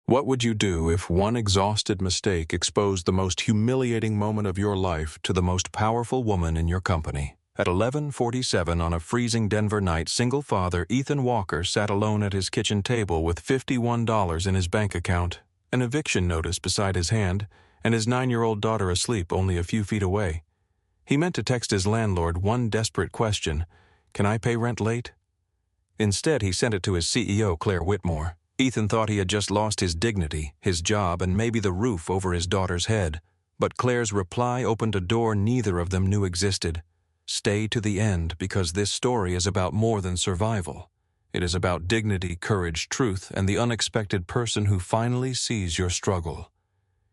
What would you do if one exhausted mistake exposed the most humiliating moment of your life to the most powerful woman in your company? At 11:47 on a freezing Denver night, single father Ethan Walker sat alone at his kitchen table with $51 in his bank account, an eviction notice beside his hand, and his 9-year-old daughter asleep only a few feet away. He meant to text his landlord one desperate question: "Can I pay rent late?" Instead, he sent it to his CEO, Claire Whitmore. Ethan thought he had just lost his dignity, his job, and maybe the roof over his daughter's head. But Claire's reply opened a door neither of them knew existed. Stay to the end, because this story is about more than survival. It is about dignity, courage, truth, and the unexpected person who finally sees your struggle.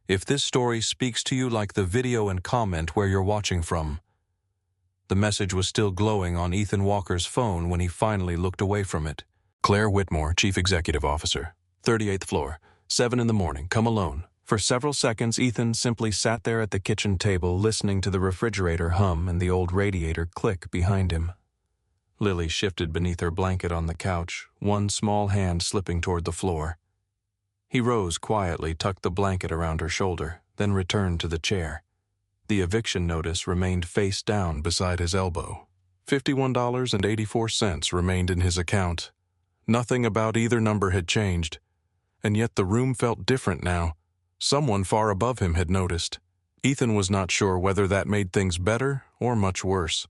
If this story speaks to you, like the video and comment where you're watching from. The message was still glowing on Ethan Walker's phone when he finally looked away from it. Claire Whitmore, Chief Executive Officer, 38th floor, 7 in the morning, come alone. For several seconds, Ethan simply sat there at the kitchen table, listening to the refrigerator hum and the old radiator click behind him. Lily shifted beneath her blanket on the couch, one small hand slipping toward the floor. He rose quietly, tucked the blanket around her shoulder, then returned to the chair. The eviction notice remained face down beside his elbow. $51.84 remained in his account. Nothing about either number had changed, and yet the room felt different now. Someone far above him had noticed. Ethan was not sure whether that made things better or much worse.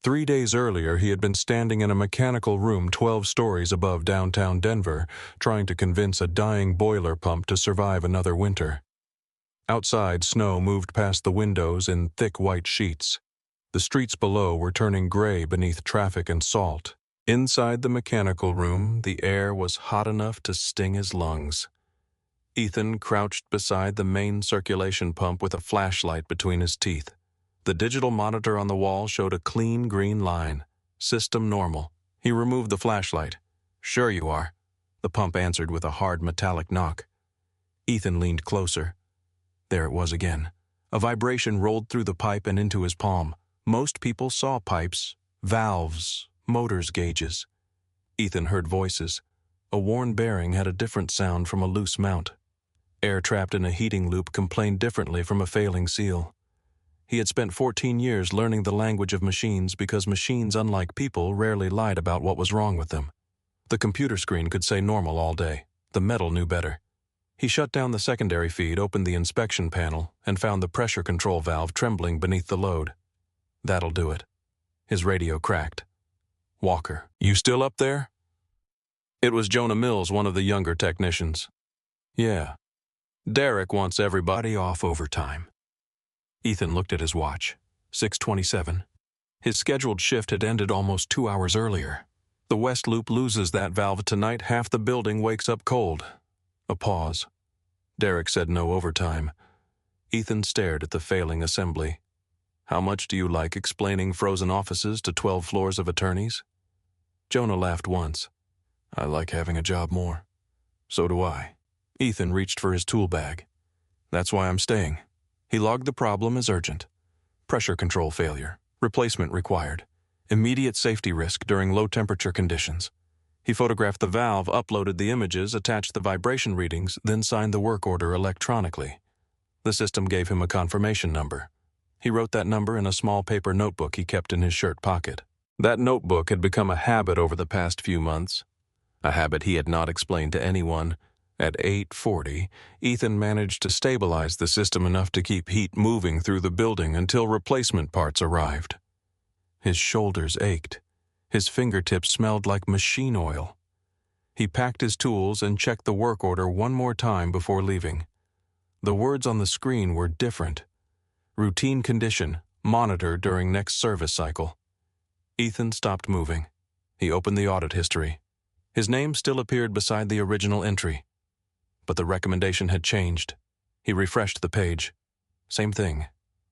3 days earlier, he had been standing in a mechanical room 12 stories above downtown Denver, trying to convince a dying boiler pump to survive another winter. Outside, snow moved past the windows in thick white sheets. The streets below were turning gray beneath traffic and salt. Inside the mechanical room, the air was hot enough to sting his lungs. Ethan crouched beside the main circulation pump with a flashlight between his teeth. The digital monitor on the wall showed a clean green line. System normal. He removed the flashlight. "Sure you are," the pump answered with a hard metallic knock. Ethan leaned closer. There it was again. A vibration rolled through the pipe and into his palm. Most people saw pipes, valves, motors, gauges. Ethan heard voices. A worn bearing had a different sound from a loose mount. Air trapped in a heating loop complained differently from a failing seal. He had spent 14 years learning the language of machines because machines, unlike people, rarely lied about what was wrong with them. The computer screen could say normal all day. The metal knew better. He shut down the secondary feed, opened the inspection panel, and found the pressure control valve trembling beneath the load. That'll do it. His radio cracked. "Walker, you still up there?" It was Jonah Mills, one of the younger technicians. "Yeah. Derek wants everybody off overtime." Ethan looked at his watch. 6:27. His scheduled shift had ended almost 2 hours earlier. The West Loop loses that valve tonight, half the building wakes up cold. A pause. Derek said no overtime. Ethan stared at the failing assembly. "How much do you like explaining frozen offices to 12 floors of attorneys?" Jonah laughed once. "I like having a job more." "So do I." Ethan reached for his tool bag. "That's why I'm staying." He logged the problem as urgent. Pressure control failure. Replacement required. Immediate safety risk during low-temperature conditions. He photographed the valve, uploaded the images, attached the vibration readings, then signed the work order electronically. The system gave him a confirmation number. He wrote that number in a small paper notebook he kept in his shirt pocket. That notebook had become a habit over the past few months. A habit he had not explained to anyone. At 8:40, Ethan managed to stabilize the system enough to keep heat moving through the building until replacement parts arrived. His shoulders ached. His fingertips smelled like machine oil. He packed his tools and checked the work order one more time before leaving. The words on the screen were different. Routine condition, monitor during next service cycle. Ethan stopped moving. He opened the audit history. His name still appeared beside the original entry. But the recommendation had changed. He refreshed the page. Same thing.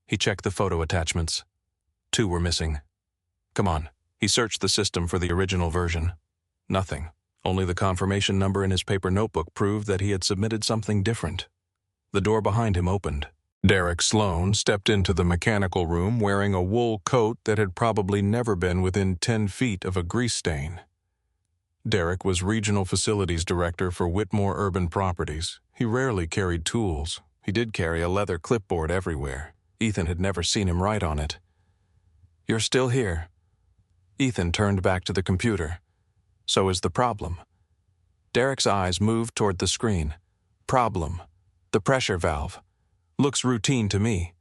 He checked the photo attachments. 2 were missing. Come on. He searched the system for the original version. Nothing. Only the confirmation number in his paper notebook proved that he had submitted something different. The door behind him opened. Derek Sloan stepped into the mechanical room wearing a wool coat that had probably never been within 10 feet of a grease stain. Derek was Regional Facilities Director for Whitmore Urban Properties. He rarely carried tools. He did carry a leather clipboard everywhere. Ethan had never seen him write on it. "You're still here." Ethan turned back to the computer. "So is the problem." Derek's eyes moved toward the screen. "Problem. The pressure valve. Looks routine to me.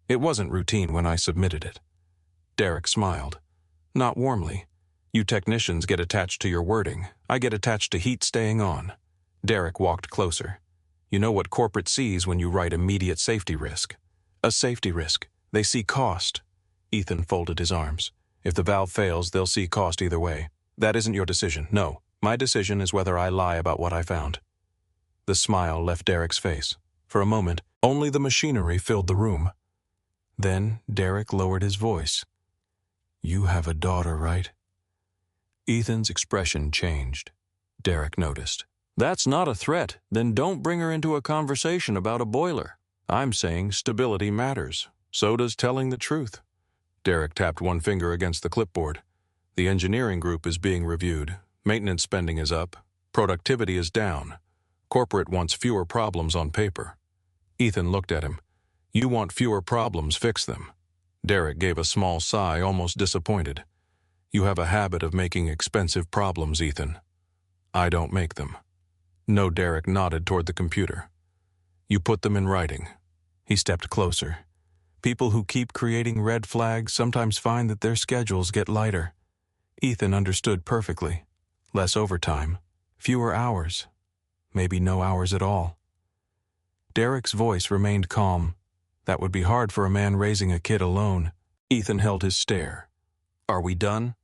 It wasn't routine when I submitted it." Derek smiled. "Not warmly. You technicians get attached to your wording. I get attached to heat staying on." Derek walked closer. "You know what corporate sees when you write immediate safety risk. A safety risk. They see cost." Ethan folded his arms. "If the valve fails, they'll see cost either way. That isn't your decision. No. My decision is whether I lie about what I found." The smile left Derek's face. For a moment, only the machinery filled the room. Then Derek lowered his voice. "You have a daughter, right?" Ethan's expression changed. Derek noticed. "That's not a threat. Then don't bring her into a conversation about a boiler. I'm saying stability matters. So does telling the truth." Derek tapped one finger against the clipboard. "The engineering group is being reviewed. Maintenance spending is up. Productivity is down. Corporate wants fewer problems on paper." Ethan looked at him. "You want fewer problems, fix them." Derek gave a small sigh, almost disappointed. "You have a habit of making expensive problems, Ethan. I don't make them." No, Derek nodded toward the computer. "You put them in writing." He stepped closer. "People who keep creating red flags sometimes find that their schedules get lighter." Ethan understood perfectly. Less overtime, fewer hours, maybe no hours at all. Derek's voice remained calm. That would be hard for a man raising a kid alone. Ethan held his stare. "Are we done?"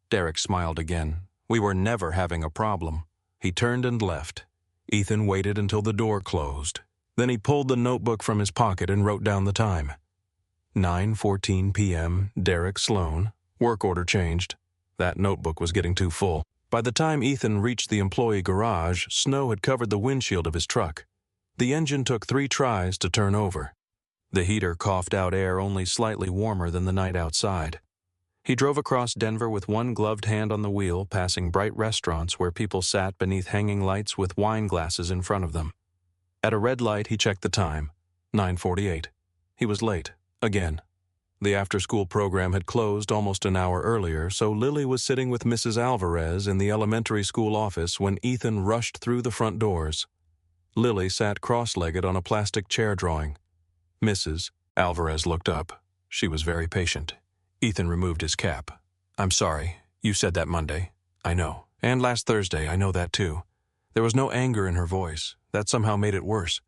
Derek smiled again. "We were never having a problem." He turned and left. Ethan waited until the door closed. Then he pulled the notebook from his pocket and wrote down the time. 9:14 p.m., Derek Sloan. Work order changed. That notebook was getting too full. By the time Ethan reached the employee garage, snow had covered the windshield of his truck. The engine took 3 tries to turn over. The heater coughed out air only slightly warmer than the night outside. He drove across Denver with one gloved hand on the wheel, passing bright restaurants where people sat beneath hanging lights with wine glasses in front of them. At a red light, he checked the time. 9:48. He was late. Again. The after-school program had closed almost an hour earlier, so Lily was sitting with Mrs. Alvarez in the elementary school office when Ethan rushed through the front doors. Lily sat cross-legged on a plastic chair drawing. Mrs. Alvarez looked up. She was very patient. Ethan removed his cap. "I'm sorry. You said that Monday." "I know. And last Thursday, I know that too." There was no anger in her voice. That somehow made it worse.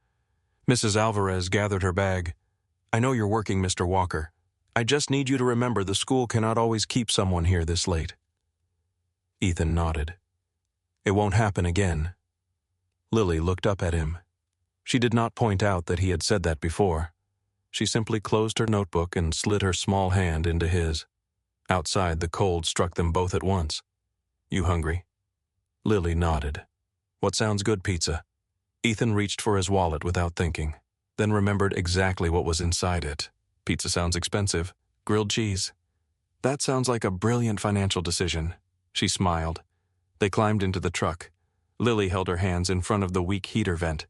Mrs. Alvarez gathered her bag. "I know you're working, Mr. Walker. I just need you to remember the school cannot always keep someone here this late." Ethan nodded. "It won't happen again." Lily looked up at him. She did not point out that he had said that before. She simply closed her notebook and slid her small hand into his. Outside, the cold struck them both at once. "You hungry?" Lily nodded. "What sounds good, pizza?" Ethan reached for his wallet without thinking, then remembered exactly what was inside it. "Pizza sounds expensive. Grilled cheese." "That sounds like a brilliant financial decision." She smiled. They climbed into the truck. Lily held her hands in front of the weak heater vent.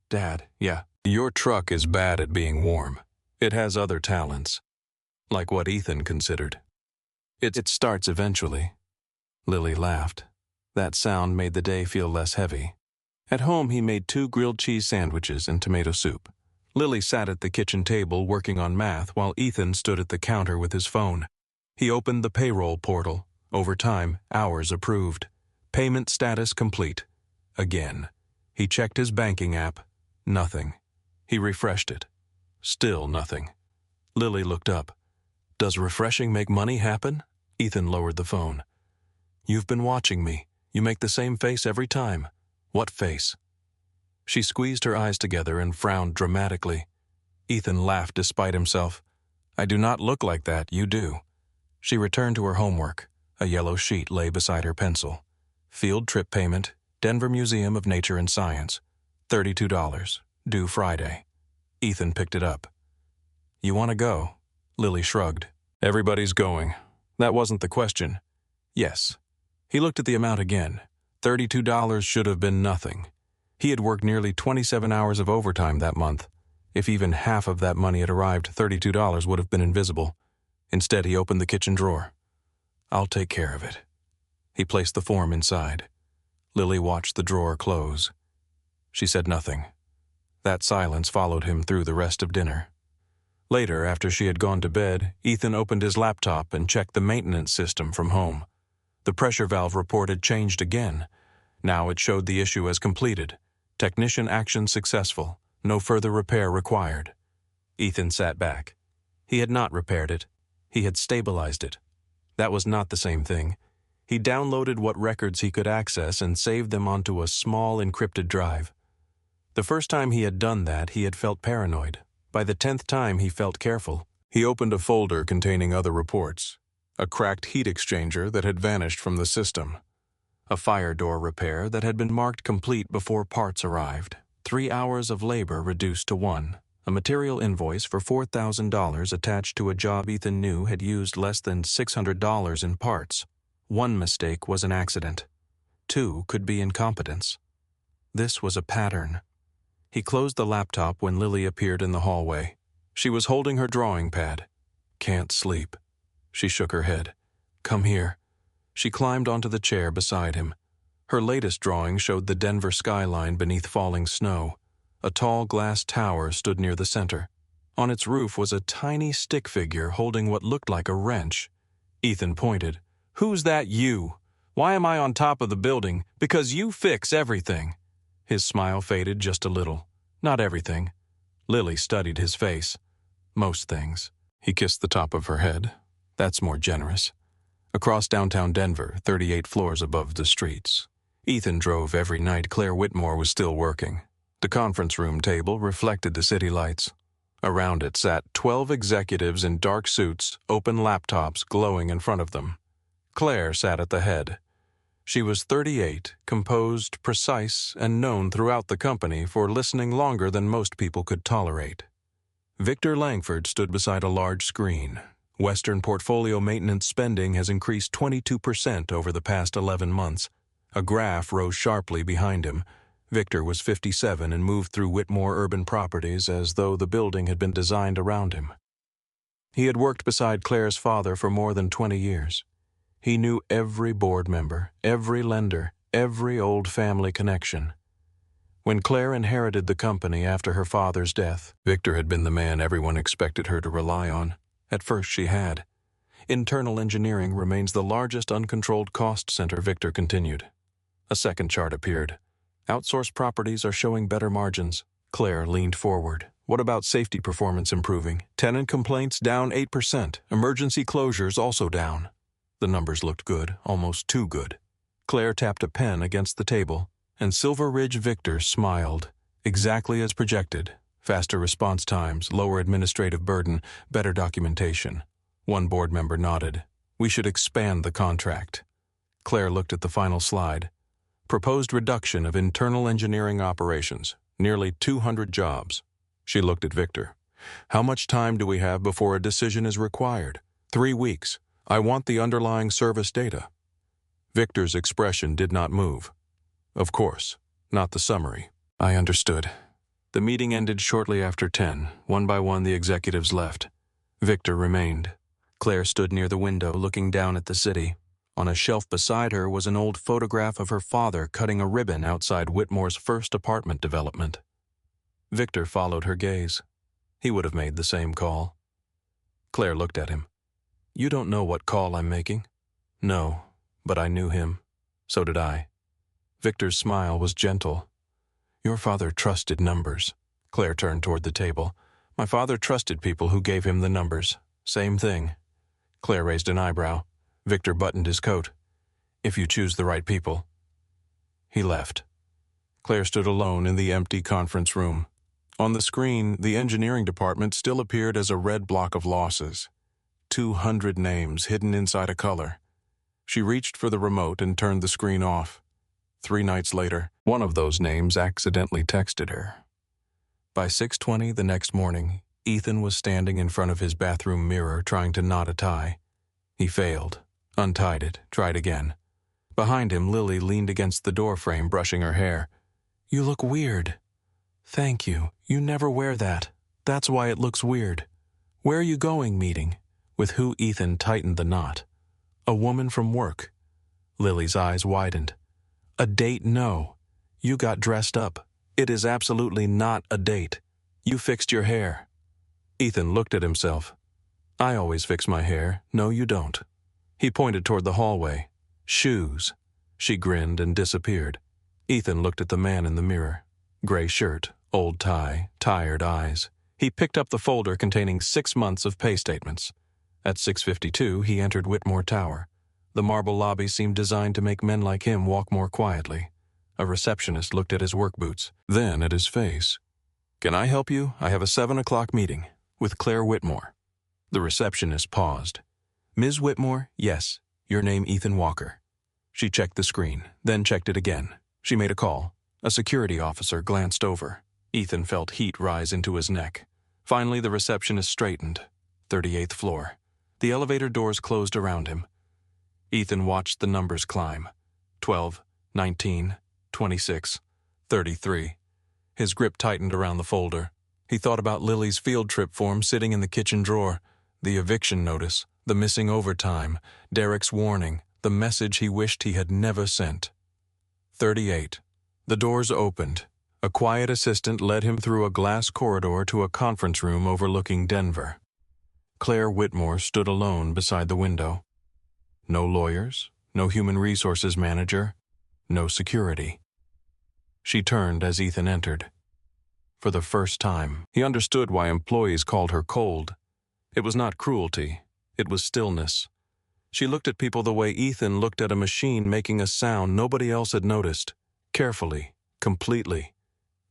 "Dad, yeah. Your truck is bad at being warm. It has other talents." Like what Ethan considered. It starts eventually." Lily laughed. That sound made the day feel less heavy. At home, he made 2 grilled cheese sandwiches and tomato soup. Lily sat at the kitchen table working on math while Ethan stood at the counter with his phone. He opened the payroll portal. Overtime, hours approved. Payment status complete. Again. He checked his banking app. Nothing. He refreshed it. Still nothing. Lily looked up. "Does refreshing make money happen?" Ethan lowered the phone. "You've been watching me. You make the same face every time." "What face?" She squeezed her eyes together and frowned dramatically. Ethan laughed despite himself. "I do not look like that, you do." She returned to her homework. A yellow sheet lay beside her pencil. Field trip payment, Denver Museum of Nature and Science. $32. Due Friday. Ethan picked it up. "You want to go?" Lily shrugged. "Everybody's going. That wasn't the question." "Yes." He looked at the amount again. $32 should have been nothing. He had worked nearly 27 hours of overtime that month. If even half of that money had arrived, $32 would have been invisible. Instead, he opened the kitchen drawer. "I'll take care of it." He placed the form inside. Lily watched the drawer close. She said nothing. That silence followed him through the rest of dinner. Later, after she had gone to bed, Ethan opened his laptop and checked the maintenance system from home. The pressure valve report had changed again. Now it showed the issue as completed. Technician action successful. No further repair required. Ethan sat back. He had not repaired it. He had stabilized it. That was not the same thing. He downloaded what records he could access and saved them onto a small encrypted drive. The first time he had done that, he had felt paranoid. By the 10th time, he felt careful. He opened a folder containing other reports. A cracked heat exchanger that had vanished from the system. A fire door repair that had been marked complete before parts arrived. 3 hours of labor reduced to 1. A material invoice for $4,000 attached to a job Ethan knew had used less than $600 in parts. 1 mistake was an accident. 2 could be incompetence. This was a pattern. He closed the laptop when Lily appeared in the hallway. She was holding her drawing pad. "Can't sleep." She shook her head. "Come here." She climbed onto the chair beside him. Her latest drawing showed the Denver skyline beneath falling snow. A tall glass tower stood near the center. On its roof was a tiny stick figure holding what looked like a wrench. Ethan pointed. "Who's that you? Why am I on top of the building? Because you fix everything." His smile faded just a little. "Not everything." Lily studied his face. "Most things." He kissed the top of her head. "That's more generous." Across downtown Denver, 38 floors above the streets. Ethan drove every night. Claire Whitmore was still working. The conference room table reflected the city lights. Around it sat 12 executives in dark suits, open laptops glowing in front of them. Claire sat at the head. She was 38, composed, precise, and known throughout the company for listening longer than most people could tolerate. Victor Langford stood beside a large screen. Western portfolio maintenance spending has increased 22% over the past 11 months. A graph rose sharply behind him. Victor was 57 and moved through Whitmore urban properties as though the building had been designed around him. He had worked beside Claire's father for more than 20 years. He knew every board member, every lender, every old family connection. When Claire inherited the company after her father's death, Victor had been the man everyone expected her to rely on. At first she had. Internal engineering remains the largest uncontrolled cost center, Victor continued. A second chart appeared. Outsourced properties are showing better margins. Claire leaned forward. What about safety performance improving? Tenant complaints down 8%. Emergency closures also down. The numbers looked good, almost too good. Claire tapped a pen against the table, and Silver Ridge Victor smiled. Exactly as projected. Faster response times, lower administrative burden, better documentation. One board member nodded. "We should expand the contract." Claire looked at the final slide. Proposed reduction of internal engineering operations, nearly 200 jobs. She looked at Victor. "How much time do we have before a decision is required?" 3 weeks. "I want the underlying service data." Victor's expression did not move. "Of course, not the summary." "I understood." The meeting ended shortly after 10. One by one, the executives left. Victor remained. Claire stood near the window, looking down at the city. On a shelf beside her was an old photograph of her father cutting a ribbon outside Whitmore's first apartment development. Victor followed her gaze. He would have made the same call. Claire looked at him. "You don't know what call I'm making?" "No, but I knew him. So did I." Victor's smile was gentle. "Your father trusted numbers." Claire turned toward the table. "My father trusted people who gave him the numbers. Same thing." Claire raised an eyebrow. Victor buttoned his coat. "If you choose the right people." He left. Claire stood alone in the empty conference room. On the screen, the engineering department still appeared as a red block of losses. 200 names hidden inside a color. She reached for the remote and turned the screen off. 3 nights later, one of those names accidentally texted her. By 6:20 the next morning, Ethan was standing in front of his bathroom mirror trying to knot a tie. He failed, untied it, tried again. Behind him, Lily leaned against the doorframe, brushing her hair. "You look weird." "Thank you. You never wear that. That's why it looks weird." "Where are you going, meeting?" With who? Ethan tightened the knot. "A woman from work." Lily's eyes widened. "A date? No. You got dressed up. It is absolutely not a date. You fixed your hair." Ethan looked at himself. "I always fix my hair. No, you don't." He pointed toward the hallway. "Shoes." She grinned and disappeared. Ethan looked at the man in the mirror. Gray shirt, old tie, tired eyes. He picked up the folder containing 6 months of pay statements. At 6:52, he entered Whitmore Tower. The marble lobby seemed designed to make men like him walk more quietly. A receptionist looked at his work boots, then at his face. "Can I help you? I have a 7 o'clock meeting with Claire Whitmore." The receptionist paused. "Ms. Whitmore, yes. Your name Ethan Walker." She checked the screen, then checked it again. She made a call. A security officer glanced over. Ethan felt heat rise into his neck. Finally, the receptionist straightened. 38th floor. The elevator doors closed around him. Ethan watched the numbers climb. 12, 19, 26, 33. His grip tightened around the folder. He thought about Lily's field trip form sitting in the kitchen drawer, the eviction notice, the missing overtime, Derek's warning, the message he wished he had never sent. 38. The doors opened. A quiet assistant led him through a glass corridor to a conference room overlooking Denver. Claire Whitmore stood alone beside the window. No lawyers, no human resources manager, no security. She turned as Ethan entered. For the first time, he understood why employees called her cold. It was not cruelty, it was stillness. She looked at people the way Ethan looked at a machine making a sound nobody else had noticed, carefully, completely.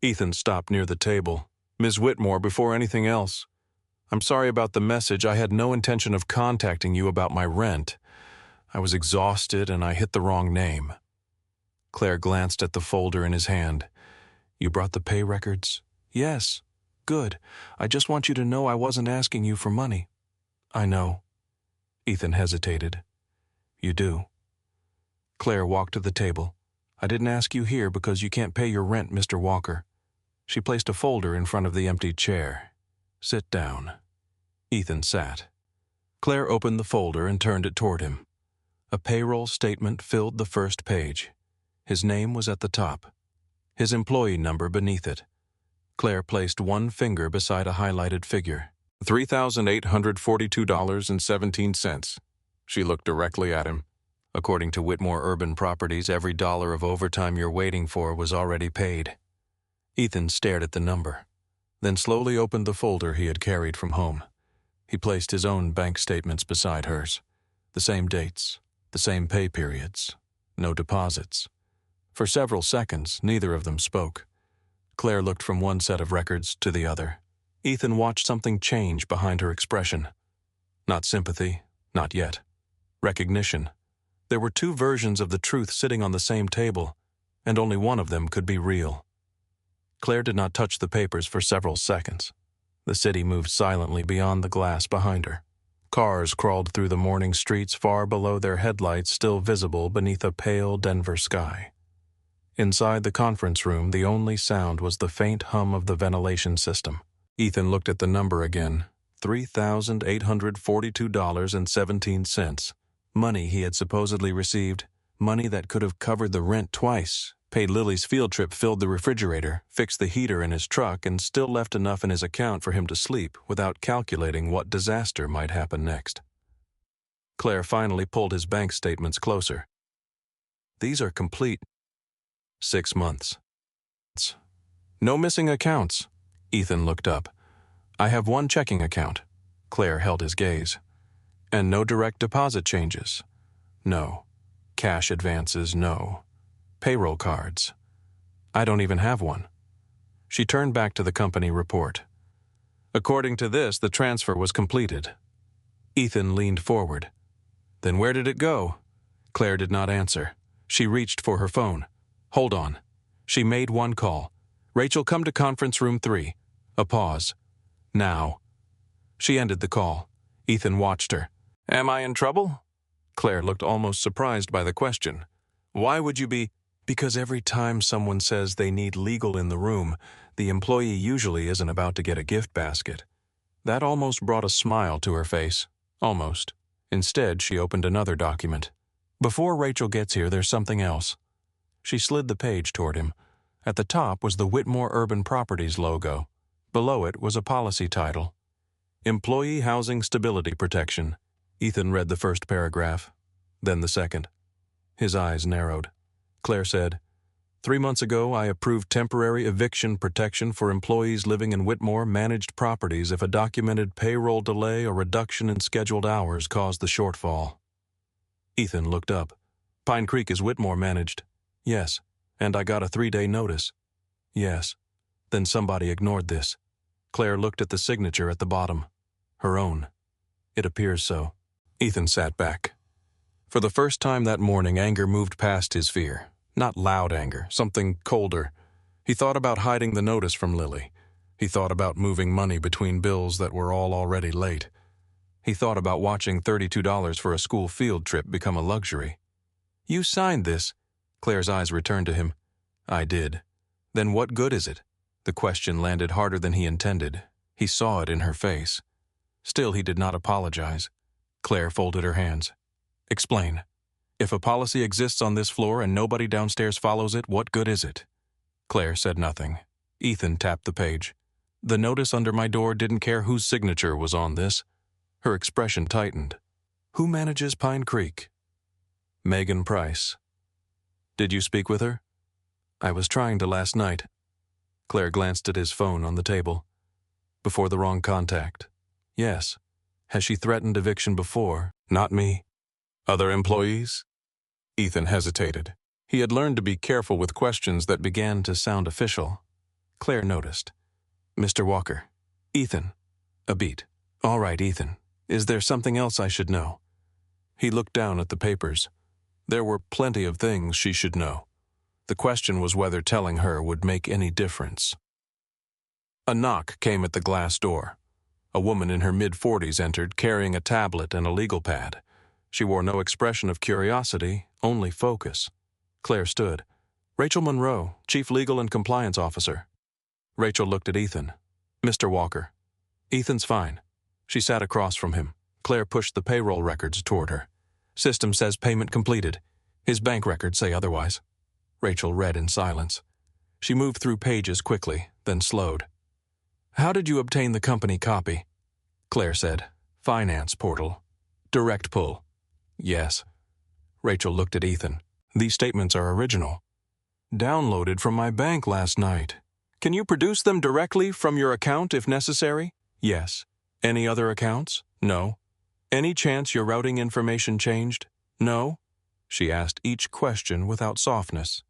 Ethan stopped near the table. "Ms. Whitmore, before anything else, I'm sorry about the message. I had no intention of contacting you about my rent. I was exhausted and I hit the wrong name." Claire glanced at the folder in his hand. "You brought the pay records?" "Yes." "Good. I just want you to know I wasn't asking you for money." "I know." Ethan hesitated. "You do." Claire walked to the table. "I didn't ask you here because you can't pay your rent, Mr. Walker." She placed a folder in front of the empty chair. "Sit down." Ethan sat. Claire opened the folder and turned it toward him. A payroll statement filled the first page. His name was at the top. His employee number beneath it. Claire placed one finger beside a highlighted figure. $3,842.17. She looked directly at him. According to Whitmore Urban Properties, every dollar of overtime you're waiting for was already paid. Ethan stared at the number, then slowly opened the folder he had carried from home. He placed his own bank statements beside hers. The same dates, the same pay periods, no deposits. For several seconds, neither of them spoke. Claire looked from one set of records to the other. Ethan watched something change behind her expression. Not sympathy, not yet. Recognition. There were 2 versions of the truth sitting on the same table, and only one of them could be real. Claire did not touch the papers for several seconds. The city moved silently beyond the glass behind her. Cars crawled through the morning streets far below their headlights still visible beneath a pale Denver sky. Inside the conference room, the only sound was the faint hum of the ventilation system. Ethan looked at the number again. $3,842.17. Money he had supposedly received. Money that could have covered the rent twice, paid Lily's field trip, filled the refrigerator, fixed the heater in his truck, and still left enough in his account for him to sleep without calculating what disaster might happen next. Claire finally pulled his bank statements closer. "These are complete. 6 months. No missing accounts." Ethan looked up. "I have 1 checking account." Claire held his gaze. "And no direct deposit changes." "No. Cash advances, no. Payroll cards. I don't even have one." She turned back to the company report. "According to this, the transfer was completed." Ethan leaned forward. "Then where did it go?" Claire did not answer. She reached for her phone. "Hold on." She made one call. "Rachel, come to conference room 3. A pause. "Now." She ended the call. Ethan watched her. "Am I in trouble?" Claire looked almost surprised by the question. Why would you be? Because every time someone says they need legal in the room, the employee usually isn't about to get a gift basket. That almost brought a smile to her face. Almost. Instead, she opened another document. Before Rachel gets here, there's something else. She slid the page toward him. At the top was the Whitmore Urban Properties logo. Below it was a policy title. Employee Housing Stability Protection. Ethan read the first paragraph, then the second. His eyes narrowed. Claire said, 3 months ago, I approved temporary eviction protection for employees living in Whitmore managed properties if a documented payroll delay or reduction in scheduled hours caused the shortfall. Ethan looked up. Pine Creek is Whitmore managed. Yes. And I got a 3-day notice. Yes. Then somebody ignored this. Claire looked at the signature at the bottom. Her own. It appears so. Ethan sat back. For the first time that morning, anger moved past his fear. Not loud anger, something colder. He thought about hiding the notice from Lily. He thought about moving money between bills that were all already late. He thought about watching $32 for a school field trip become a luxury. You signed this. Claire's eyes returned to him. I did. Then what good is it? The question landed harder than he intended. He saw it in her face. Still, he did not apologize. Claire folded her hands. Explain. If a policy exists on this floor and nobody downstairs follows it, what good is it? Claire said nothing. Ethan tapped the page. The notice under my door didn't care whose signature was on this. Her expression tightened. Who manages Pine Creek? Megan Price. Did you speak with her? I was trying to last night. Claire glanced at his phone on the table. Before the wrong contact. Yes. Has she threatened eviction before? Not me. Other employees? Ethan hesitated. He had learned to be careful with questions that began to sound official. Claire noticed. Mr. Walker. Ethan. A beat. All right, Ethan. Is there something else I should know? He looked down at the papers. There were plenty of things she should know. The question was whether telling her would make any difference. A knock came at the glass door. A woman in her mid-40s entered, carrying a tablet and a legal pad. She wore no expression of curiosity, only focus. Claire stood. Rachel Monroe, Chief Legal and Compliance Officer. Rachel looked at Ethan. Mr. Walker. Ethan's fine. She sat across from him. Claire pushed the payroll records toward her. System says payment completed. His bank records say otherwise. Rachel read in silence. She moved through pages quickly, then slowed. How did you obtain the company copy? Claire said, Finance portal. Direct pull. Yes. Rachel looked at Ethan. These statements are original. Downloaded from my bank last night. Can you produce them directly from your account if necessary? Yes. Any other accounts? No. Any chance your routing information changed? No. She asked each question without softness.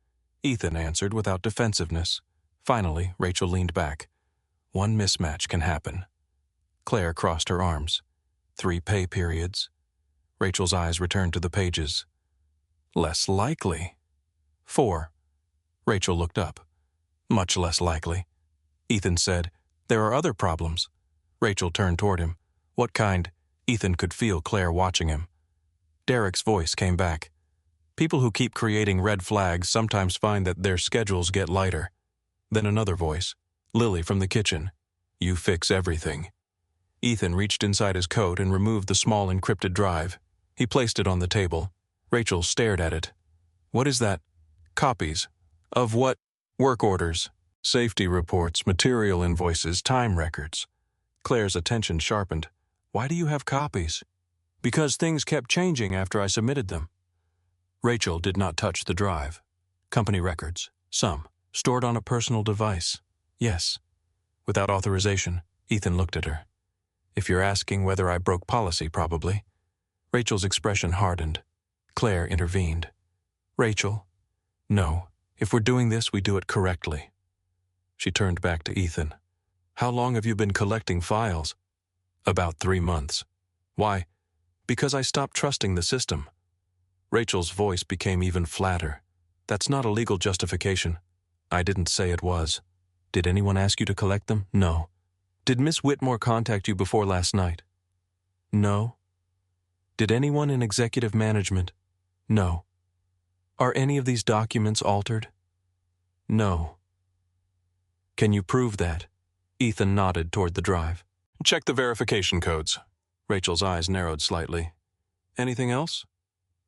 Ethan answered without defensiveness. Finally, Rachel leaned back. One mismatch can happen. Claire crossed her arms. 3 pay periods. Rachel's eyes returned to the pages. Less likely. 4. Rachel looked up. Much less likely. Ethan said, There are other problems. Rachel turned toward him. What kind? Ethan could feel Claire watching him. Derek's voice came back. People who keep creating red flags sometimes find that their schedules get lighter. Then another voice. Lily from the kitchen. You fix everything. Ethan reached inside his coat and removed the small encrypted drive. He placed it on the table. Rachel stared at it. What is that? Copies. Of what? Work orders. Safety reports, material invoices, time records. Claire's attention sharpened. Why do you have copies? Because things kept changing after I submitted them. Rachel did not touch the drive. Company records. Some. Stored on a personal device. Yes. Without authorization, Ethan looked at her. If you're asking whether I broke policy, probably. Rachel's expression hardened. Claire intervened. Rachel. No. If we're doing this, we do it correctly. She turned back to Ethan. How long have you been collecting files? About 3 months. Why? Because I stopped trusting the system. Rachel's voice became even flatter. That's not a legal justification. I didn't say it was. Did anyone ask you to collect them? No. Did Miss Whitmore contact you before last night? No. Did anyone in executive management? No. Are any of these documents altered? No. Can you prove that? Ethan nodded toward the drive. Check the verification codes. Rachel's eyes narrowed slightly. Anything else?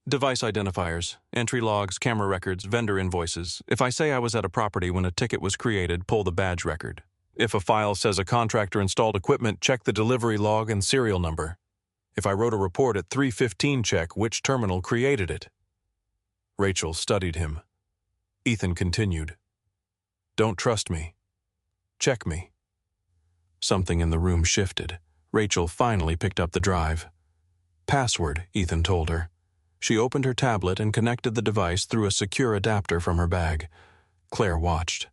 Device identifiers, entry logs, camera records, vendor invoices. If I say I was at a property when a ticket was created, pull the badge record. If a file says a contractor installed equipment, check the delivery log and serial number. If I wrote a report at 3:15, check which terminal created it. Rachel studied him. Ethan continued. Don't trust me. Check me. Something in the room shifted. Rachel finally picked up the drive. Password, Ethan told her. She opened her tablet and connected the device through a secure adapter from her bag. Claire watched.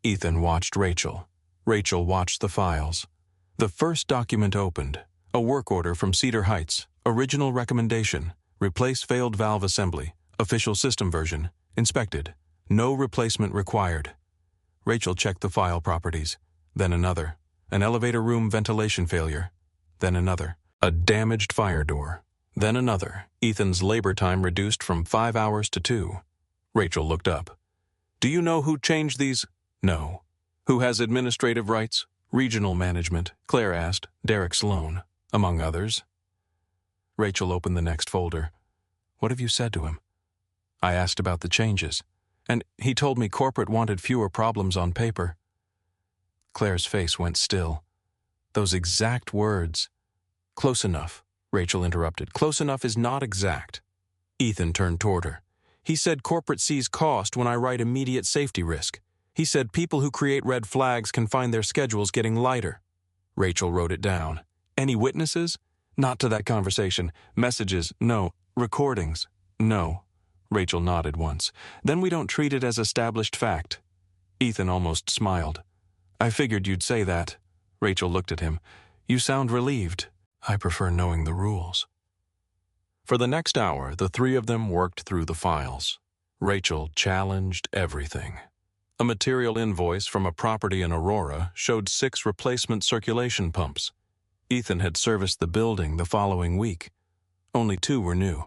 Ethan watched Rachel. Rachel watched the files. The first document opened. A work order from Cedar Heights. Original recommendation. Replace failed valve assembly. Official system version. Inspected. No replacement required. Rachel checked the file properties. Then another. An elevator room ventilation failure. Then another. A damaged fire door. Then another. Ethan's labor time reduced from 5 hours to 2. Rachel looked up. Do you know who changed these? No. Who has administrative rights? Regional management, Claire asked. Derek Sloan, among others. Rachel opened the next folder. What have you said to him? I asked about the changes, and he told me corporate wanted fewer problems on paper. Claire's face went still. Those exact words. Close enough, Rachel interrupted. Close enough is not exact. Ethan turned toward her. He said corporate sees cost when I write immediate safety risk. He said people who create red flags can find their schedules getting lighter. Rachel wrote it down. Any witnesses? Not to that conversation. Messages? No. Recordings? No. Rachel nodded once. Then we don't treat it as established fact. Ethan almost smiled. I figured you'd say that. Rachel looked at him. You sound relieved. I prefer knowing the rules. For the next hour, the three of them worked through the files. Rachel challenged everything. A material invoice from a property in Aurora showed 6 replacement circulation pumps. Ethan had serviced the building the following week. Only 2 were new.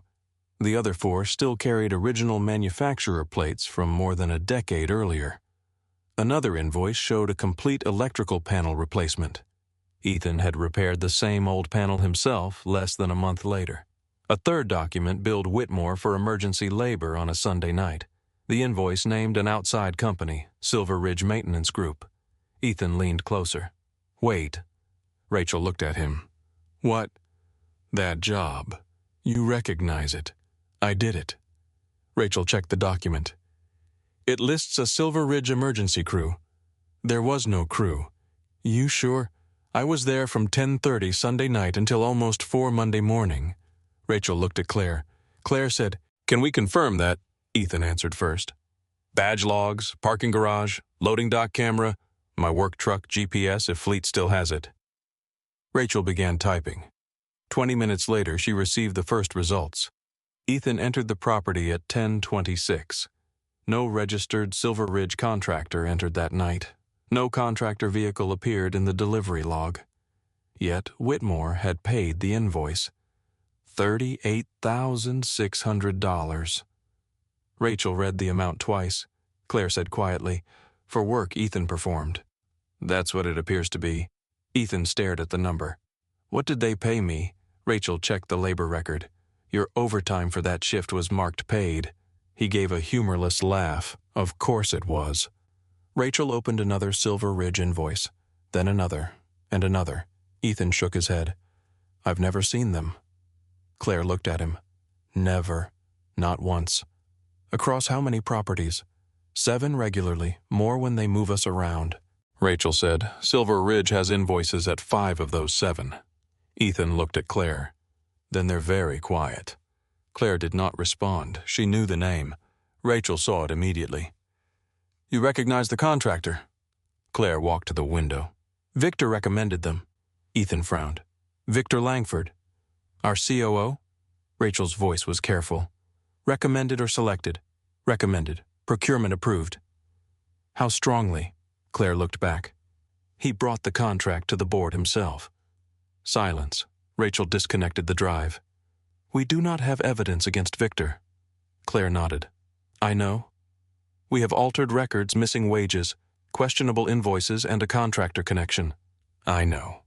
The other 4 still carried original manufacturer plates from more than a decade earlier. Another invoice showed a complete electrical panel replacement. Ethan had repaired the same old panel himself less than a month later. A third document billed Whitmore for emergency labor on a Sunday night. The invoice named an outside company, Silver Ridge Maintenance Group. Ethan leaned closer. Wait. Rachel looked at him. What? That job. You recognize it. I did it. Rachel checked the document. It lists a Silver Ridge emergency crew. There was no crew. You sure? I was there from 10:30 Sunday night until almost 4 Monday morning. Rachel looked at Claire. Claire said, Can we confirm that? Ethan answered first. Badge logs, parking garage, loading dock camera, my work truck GPS if Fleet still has it. Rachel began typing. 20 minutes later, she received the first results. Ethan entered the property at 10:26. No registered Silver Ridge contractor entered that night. No contractor vehicle appeared in the delivery log. Yet Whitmore had paid the invoice. $38,600. Rachel read the amount twice. Claire said quietly, For work Ethan performed. That's what it appears to be. Ethan stared at the number. What did they pay me? Rachel checked the labor record. Your overtime for that shift was marked paid. He gave a humorless laugh. Of course it was. Rachel opened another Silver Ridge invoice, then another, and another. Ethan shook his head. I've never seen them. Claire looked at him. Never. Not once. Across how many properties? 7 regularly, more when they move us around. Rachel said, Silver Ridge has invoices at 5 of those 7. Ethan looked at Claire. Then they're very quiet. Claire did not respond. She knew the name. Rachel saw it immediately. You recognize the contractor? Claire walked to the window. Victor recommended them. Ethan frowned. Victor Langford. Our COO? Rachel's voice was careful. Recommended or selected? Recommended. Procurement approved. How strongly? Claire looked back. He brought the contract to the board himself. Silence. Rachel disconnected the drive. We do not have evidence against Victor. Claire nodded. I know. We have altered records, missing wages, questionable invoices, and a contractor connection. I know.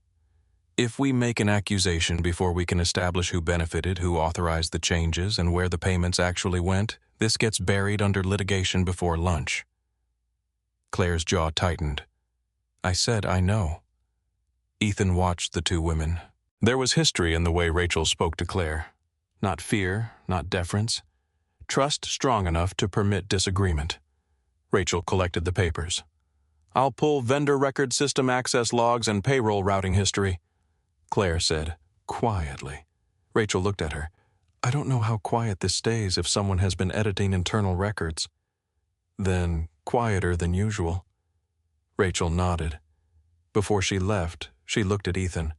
If we make an accusation before we can establish who benefited, who authorized the changes, and where the payments actually went, this gets buried under litigation before lunch. Claire's jaw tightened. I said, I know. Ethan watched the two women. There was history in the way Rachel spoke to Claire. Not fear, not deference. Trust strong enough to permit disagreement. Rachel collected the papers. I'll pull vendor record system access logs and payroll routing history, Claire said, quietly. Rachel looked at her. I don't know how quiet this stays if someone has been editing internal records. Then, quieter than usual. Rachel nodded. Before she left, she looked at Ethan.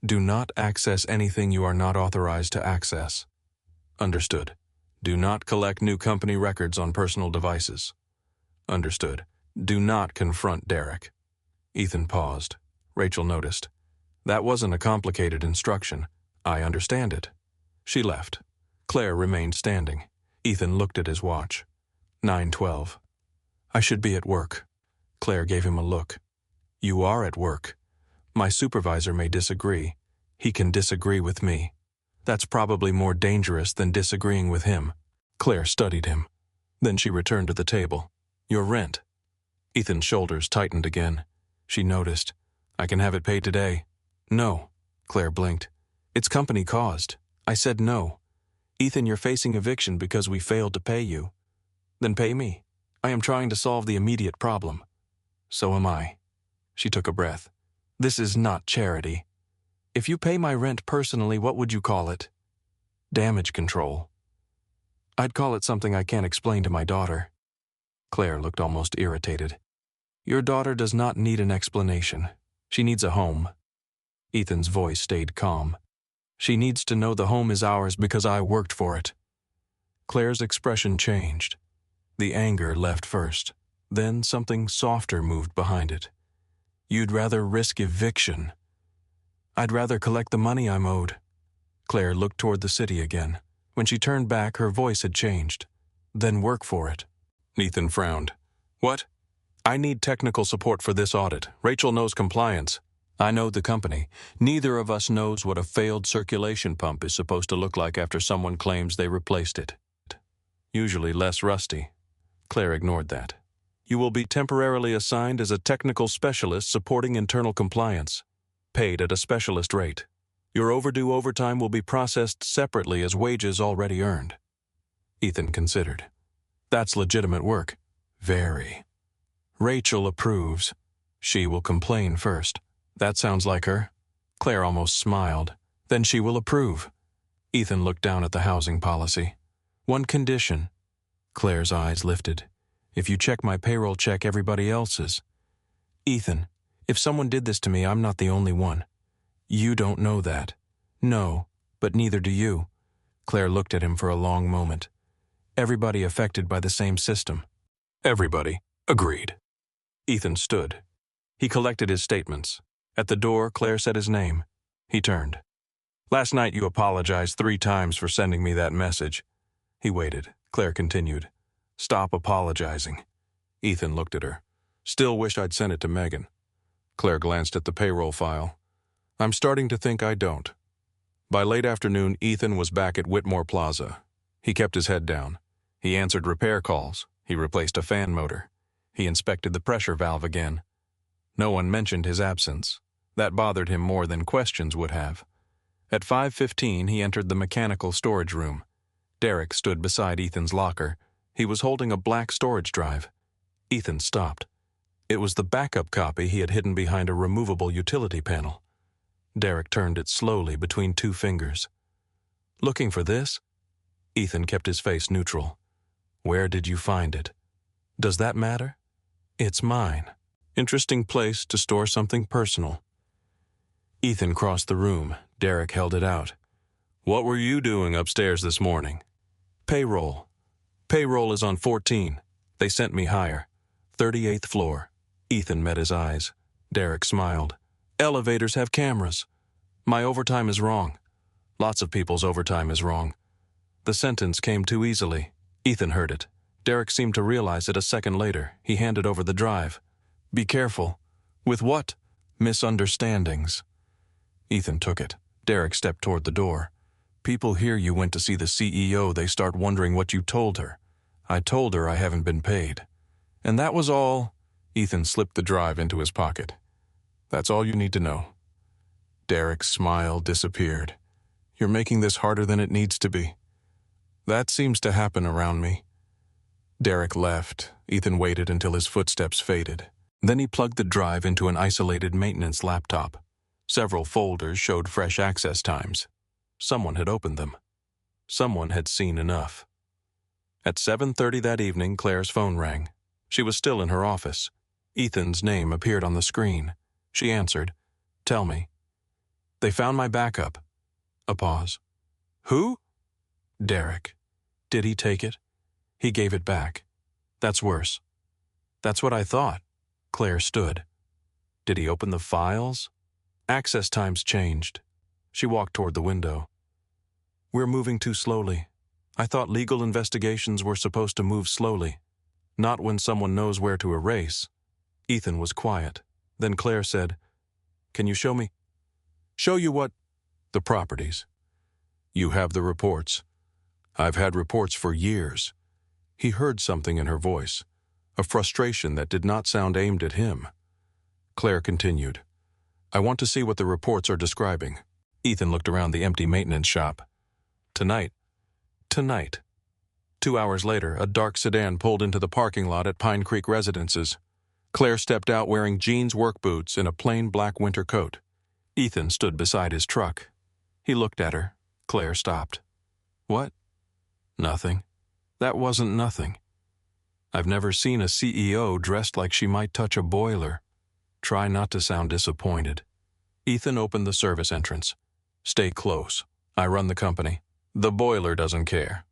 Do not access anything you are not authorized to access. Understood. Do not collect new company records on personal devices. Understood. Do not confront Derek. Ethan paused. Rachel noticed. That wasn't a complicated instruction. I understand it. She left. Claire remained standing. Ethan looked at his watch. 9:12. I should be at work. Claire gave him a look. You are at work. My supervisor may disagree. He can disagree with me. That's probably more dangerous than disagreeing with him. Claire studied him. Then she returned to the table. Your rent. Ethan's shoulders tightened again. She noticed. I can have it paid today. No. Claire blinked. It's company caused. I said no. Ethan, you're facing eviction because we failed to pay you. Then pay me. I am trying to solve the immediate problem. So am I. She took a breath. This is not charity. If you pay my rent personally, what would you call it? Damage control. I'd call it something I can't explain to my daughter. Claire looked almost irritated. Your daughter does not need an explanation. She needs a home. Ethan's voice stayed calm. She needs to know the home is ours because I worked for it. Claire's expression changed. The anger left first. Then something softer moved behind it. You'd rather risk eviction. I'd rather collect the money I'm owed. Claire looked toward the city again. When she turned back, her voice had changed. Then work for it. Ethan frowned. What? I need technical support for this audit. Rachel knows compliance. I know the company. Neither of us knows what a failed circulation pump is supposed to look like after someone claims they replaced it. Usually less rusty. Claire ignored that. You will be temporarily assigned as a technical specialist supporting internal compliance, paid at a specialist rate. Your overdue overtime will be processed separately as wages already earned. Ethan considered. That's legitimate work. Very. Rachel approves. She will complain first. That sounds like her. Claire almost smiled. Then she will approve. Ethan looked down at the housing policy. One condition. Claire's eyes lifted. If you check my payroll, check everybody else's. Ethan, if someone did this to me, I'm not the only one. You don't know that. No, but neither do you. Claire looked at him for a long moment. Everybody affected by the same system. Everybody. Agreed. Ethan stood. He collected his statements. At the door, Claire said his name. He turned. Last night you apologized 3 times for sending me that message. He waited. Claire continued. Stop apologizing. Ethan looked at her. Still wish I'd sent it to Megan. Claire glanced at the payroll file. I'm starting to think I don't. By late afternoon, Ethan was back at Whitmore Plaza. He kept his head down. He answered repair calls. He replaced a fan motor. He inspected the pressure valve again. No one mentioned his absence. That bothered him more than questions would have. At 5:15, he entered the mechanical storage room. Derek stood beside Ethan's locker. He was holding a black storage drive. Ethan stopped. It was the backup copy he had hidden behind a removable utility panel. Derek turned it slowly between 2 fingers. Looking for this? Ethan kept his face neutral. Where did you find it? Does that matter? It's mine. Interesting place to store something personal. Ethan crossed the room. Derek held it out. What were you doing upstairs this morning? Payroll. Payroll is on 14. They sent me higher. 38th floor. Ethan met his eyes. Derek smiled. Elevators have cameras. My overtime is wrong. Lots of people's overtime is wrong. The sentence came too easily. Ethan heard it. Derek seemed to realize it a second later. He handed over the drive. Be careful. With what? Misunderstandings. Ethan took it. Derek stepped toward the door. People hear you went to see the CEO. They start wondering what you told her. I told her I haven't been paid. And that was all. Ethan slipped the drive into his pocket. That's all you need to know. Derek's smile disappeared. You're making this harder than it needs to be. That seems to happen around me. Derek left. Ethan waited until his footsteps faded. Then he plugged the drive into an isolated maintenance laptop. Several folders showed fresh access times. Someone had opened them. Someone had seen enough. At 7:30 that evening, Claire's phone rang. She was still in her office. Ethan's name appeared on the screen. She answered. Tell me. They found my backup. A pause. Who? Derek. Did he take it? He gave it back. That's worse. That's what I thought. Claire stood. Did he open the files? Access times changed. She walked toward the window. We're moving too slowly. I thought legal investigations were supposed to move slowly, not when someone knows where to erase. Ethan was quiet. Then Claire said, Can you show me? Show you what? The properties. You have the reports. I've had reports for years. He heard something in her voice, a frustration that did not sound aimed at him. Claire continued, I want to see what the reports are describing. Ethan looked around the empty maintenance shop. Tonight. 2 hours later, a dark sedan pulled into the parking lot at Pine Creek Residences. Claire stepped out wearing jeans work boots and a plain black winter coat. Ethan stood beside his truck. He looked at her. Claire stopped. What? Nothing. That wasn't nothing. I've never seen a CEO dressed like she might touch a boiler. Try not to sound disappointed. Ethan opened the service entrance. Stay close. I run the company. The boiler doesn't care.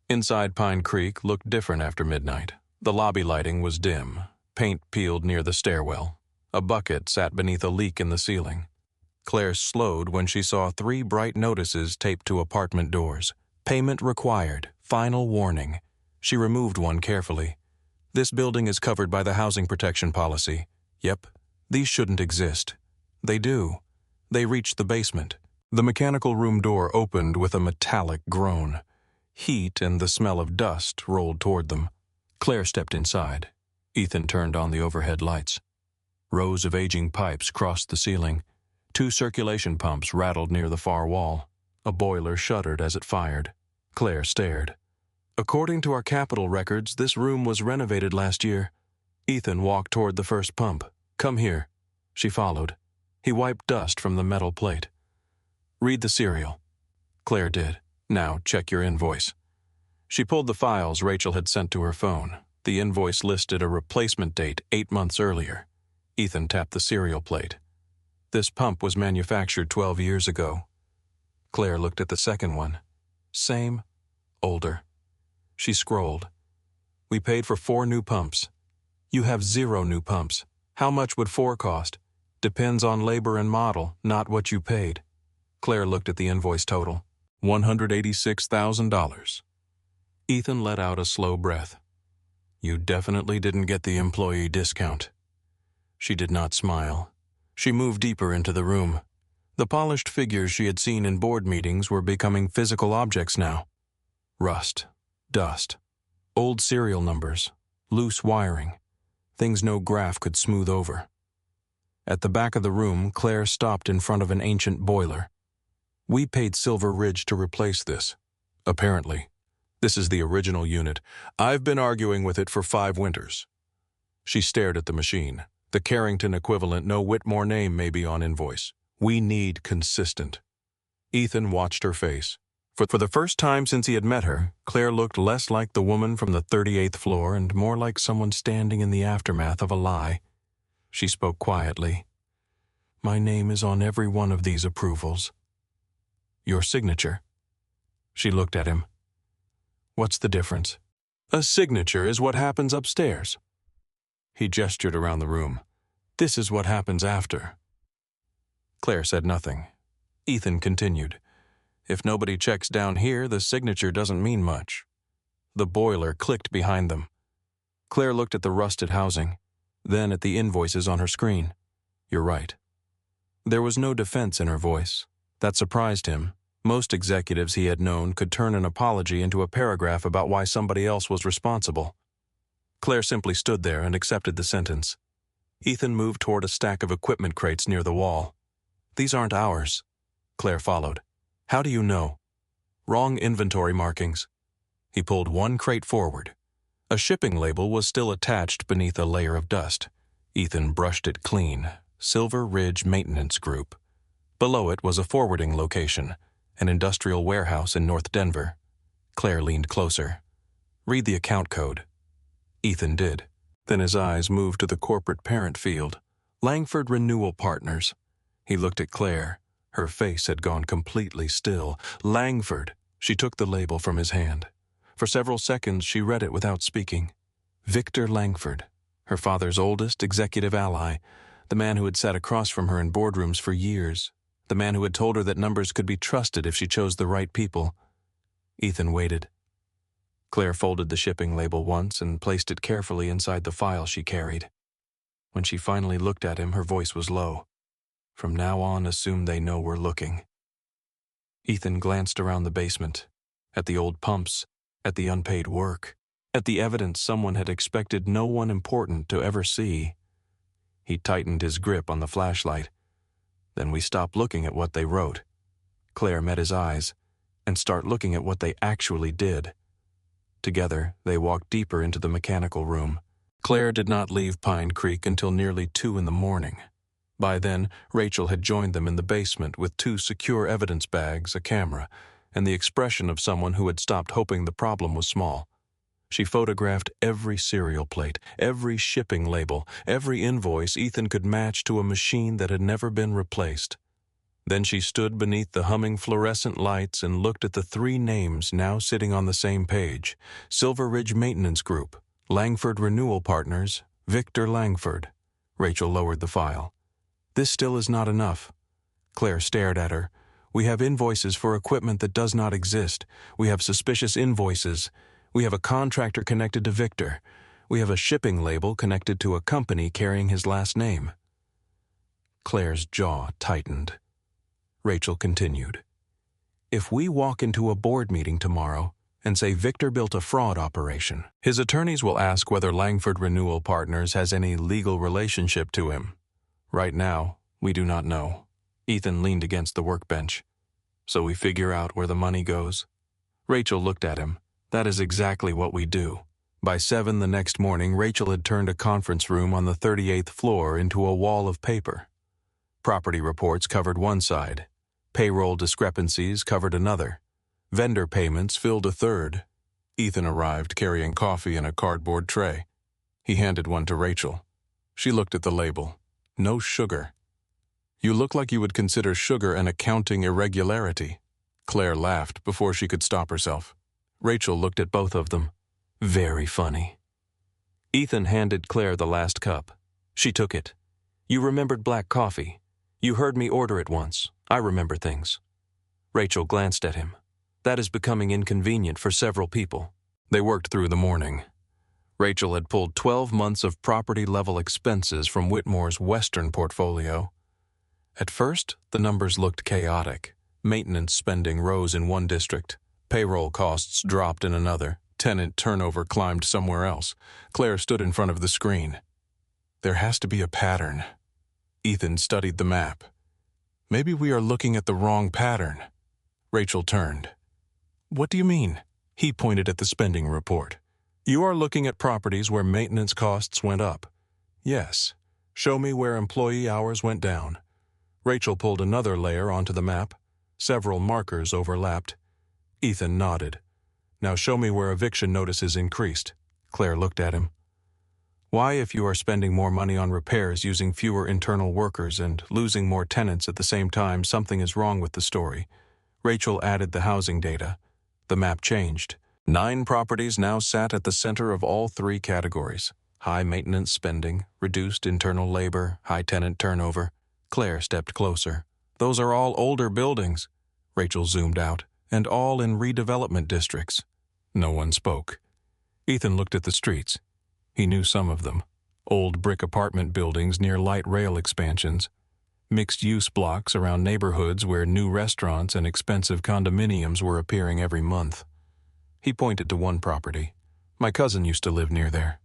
Inside Pine Creek looked different after midnight. The lobby lighting was dim. Paint peeled near the stairwell. A bucket sat beneath a leak in the ceiling. Claire slowed when she saw 3 bright notices taped to apartment doors. Payment required. Final warning. She removed one carefully. This building is covered by the housing protection policy. Yep, these shouldn't exist. They do. They reached the basement. The mechanical room door opened with a metallic groan. Heat and the smell of dust rolled toward them. Claire stepped inside. Ethan turned on the overhead lights. Rows of aging pipes crossed the ceiling. 2 circulation pumps rattled near the far wall. A boiler shuddered as it fired. Claire stared. According to our Capitol records, this room was renovated last year. Ethan walked toward the first pump. Come here. She followed. He wiped dust from the metal plate. Read the serial. Claire did. Now check your invoice. She pulled the files Rachel had sent to her phone. The invoice listed a replacement date 8 months earlier. Ethan tapped the serial plate. This pump was manufactured 12 years ago. Claire looked at the second one. Same, older. She scrolled. We paid for 4 new pumps. You have 0 new pumps. How much would 4 cost? Depends on labor and model, not what you paid. Claire looked at the invoice total. $186,000. Ethan let out a slow breath. You definitely didn't get the employee discount. She did not smile. She moved deeper into the room. The polished figures she had seen in board meetings were becoming physical objects now. Rust, dust, old serial numbers, loose wiring, things no graph could smooth over. At the back of the room, Claire stopped in front of an ancient boiler. We paid Silver Ridge to replace this. Apparently. This is the original unit. I've been arguing with it for 5 winters. She stared at the machine. The Carrington equivalent, no Whitmore name may be on invoice. We need consistent. Ethan watched her face. For the first time since he had met her, Claire looked less like the woman from the 38th floor and more like someone standing in the aftermath of a lie. She spoke quietly. My name is on every one of these approvals. Your signature. She looked at him. What's the difference? A signature is what happens upstairs. He gestured around the room. This is what happens after. Claire said nothing. Ethan continued. If nobody checks down here, the signature doesn't mean much. The boiler clicked behind them. Claire looked at the rusted housing, then at the invoices on her screen. "You're right." There was no defense in her voice. That surprised him. Most executives he had known could turn an apology into a paragraph about why somebody else was responsible. Claire simply stood there and accepted the sentence. Ethan moved toward a stack of equipment crates near the wall. "These aren't ours." Claire followed. "How do you know?" "Wrong inventory markings." He pulled one crate forward. A shipping label was still attached beneath a layer of dust. Ethan brushed it clean. Silver Ridge Maintenance Group. Below it was a forwarding location, an industrial warehouse in North Denver. Claire leaned closer. "Read the account code." Ethan did. Then his eyes moved to the corporate parent field, Langford Renewal Partners. He looked at Claire. Her face had gone completely still. Langford. She took the label from his hand. For several seconds she read it without speaking. Victor Langford, her father's oldest executive ally, the man who had sat across from her in boardrooms for years, the man who had told her that numbers could be trusted if she chose the right people. Ethan waited. Claire folded the shipping label once and placed it carefully inside the file she carried. When she finally looked at him, her voice was low. "From now on, assume they know we're looking." Ethan glanced around the basement, at the old pumps, at the unpaid work, at the evidence someone had expected no one important to ever see. He tightened his grip on the flashlight. "Then we stop looking at what they wrote." Claire met his eyes, "and start looking at what they actually did." Together, they walked deeper into the mechanical room. Claire did not leave Pine Creek until nearly 2 in the morning. By then, Rachel had joined them in the basement with 2 secure evidence bags, a camera, and the expression of someone who had stopped hoping the problem was small. She photographed every serial plate, every shipping label, every invoice Ethan could match to a machine that had never been replaced. Then she stood beneath the humming fluorescent lights and looked at the 3 names now sitting on the same page: Silver Ridge Maintenance Group, Langford Renewal Partners, Victor Langford. Rachel lowered the file. "This still is not enough." Claire stared at her. "We have invoices for equipment that does not exist. We have suspicious invoices. We have a contractor connected to Victor. We have a shipping label connected to a company carrying his last name." Claire's jaw tightened. Rachel continued. "If we walk into a board meeting tomorrow and say Victor built a fraud operation, his attorneys will ask whether Langford Renewal Partners has any legal relationship to him. Right now, we do not know." Ethan leaned against the workbench. "So we figure out where the money goes." Rachel looked at him. "That is exactly what we do." By 7 the next morning, Rachel had turned a conference room on the 38th floor into a wall of paper. Property reports covered one side. Payroll discrepancies covered another. Vendor payments filled a third. Ethan arrived carrying coffee in a cardboard tray. He handed one to Rachel. She looked at the label. "No sugar." "You look like you would consider sugar an accounting irregularity." Claire laughed before she could stop herself. Rachel looked at both of them. "Very funny." Ethan handed Claire the last cup. She took it. "You remembered black coffee. You heard me order it once. I remember things." Rachel glanced at him. "That is becoming inconvenient for several people." They worked through the morning. Rachel had pulled 12 months of property-level expenses from Whitmore's Western portfolio. At first, the numbers looked chaotic. Maintenance spending rose in one district. Payroll costs dropped in another. Tenant turnover climbed somewhere else. Claire stood in front of the screen. "There has to be a pattern." Ethan studied the map. "Maybe we are looking at the wrong pattern." Rachel turned. "What do you mean?" He pointed at the spending report. "You are looking at properties where maintenance costs went up." "Yes. Show me where employee hours went down." Rachel pulled another layer onto the map. Several markers overlapped. Ethan nodded. "Now show me where eviction notices increased." Claire looked at him. "Why, if you are spending more money on repairs using fewer internal workers and losing more tenants at the same time, something is wrong with the story." Rachel added the housing data. The map changed. 9 properties now sat at the center of all 3 categories: high maintenance spending, reduced internal labor, high tenant turnover. Claire stepped closer. "Those are all older buildings." Rachel zoomed out. "And all in redevelopment districts." No one spoke. Ethan looked at the streets. He knew some of them. Old brick apartment buildings near light rail expansions, mixed-use blocks around neighborhoods where new restaurants and expensive condominiums were appearing every month. He pointed to one property. My cousin used to live near there.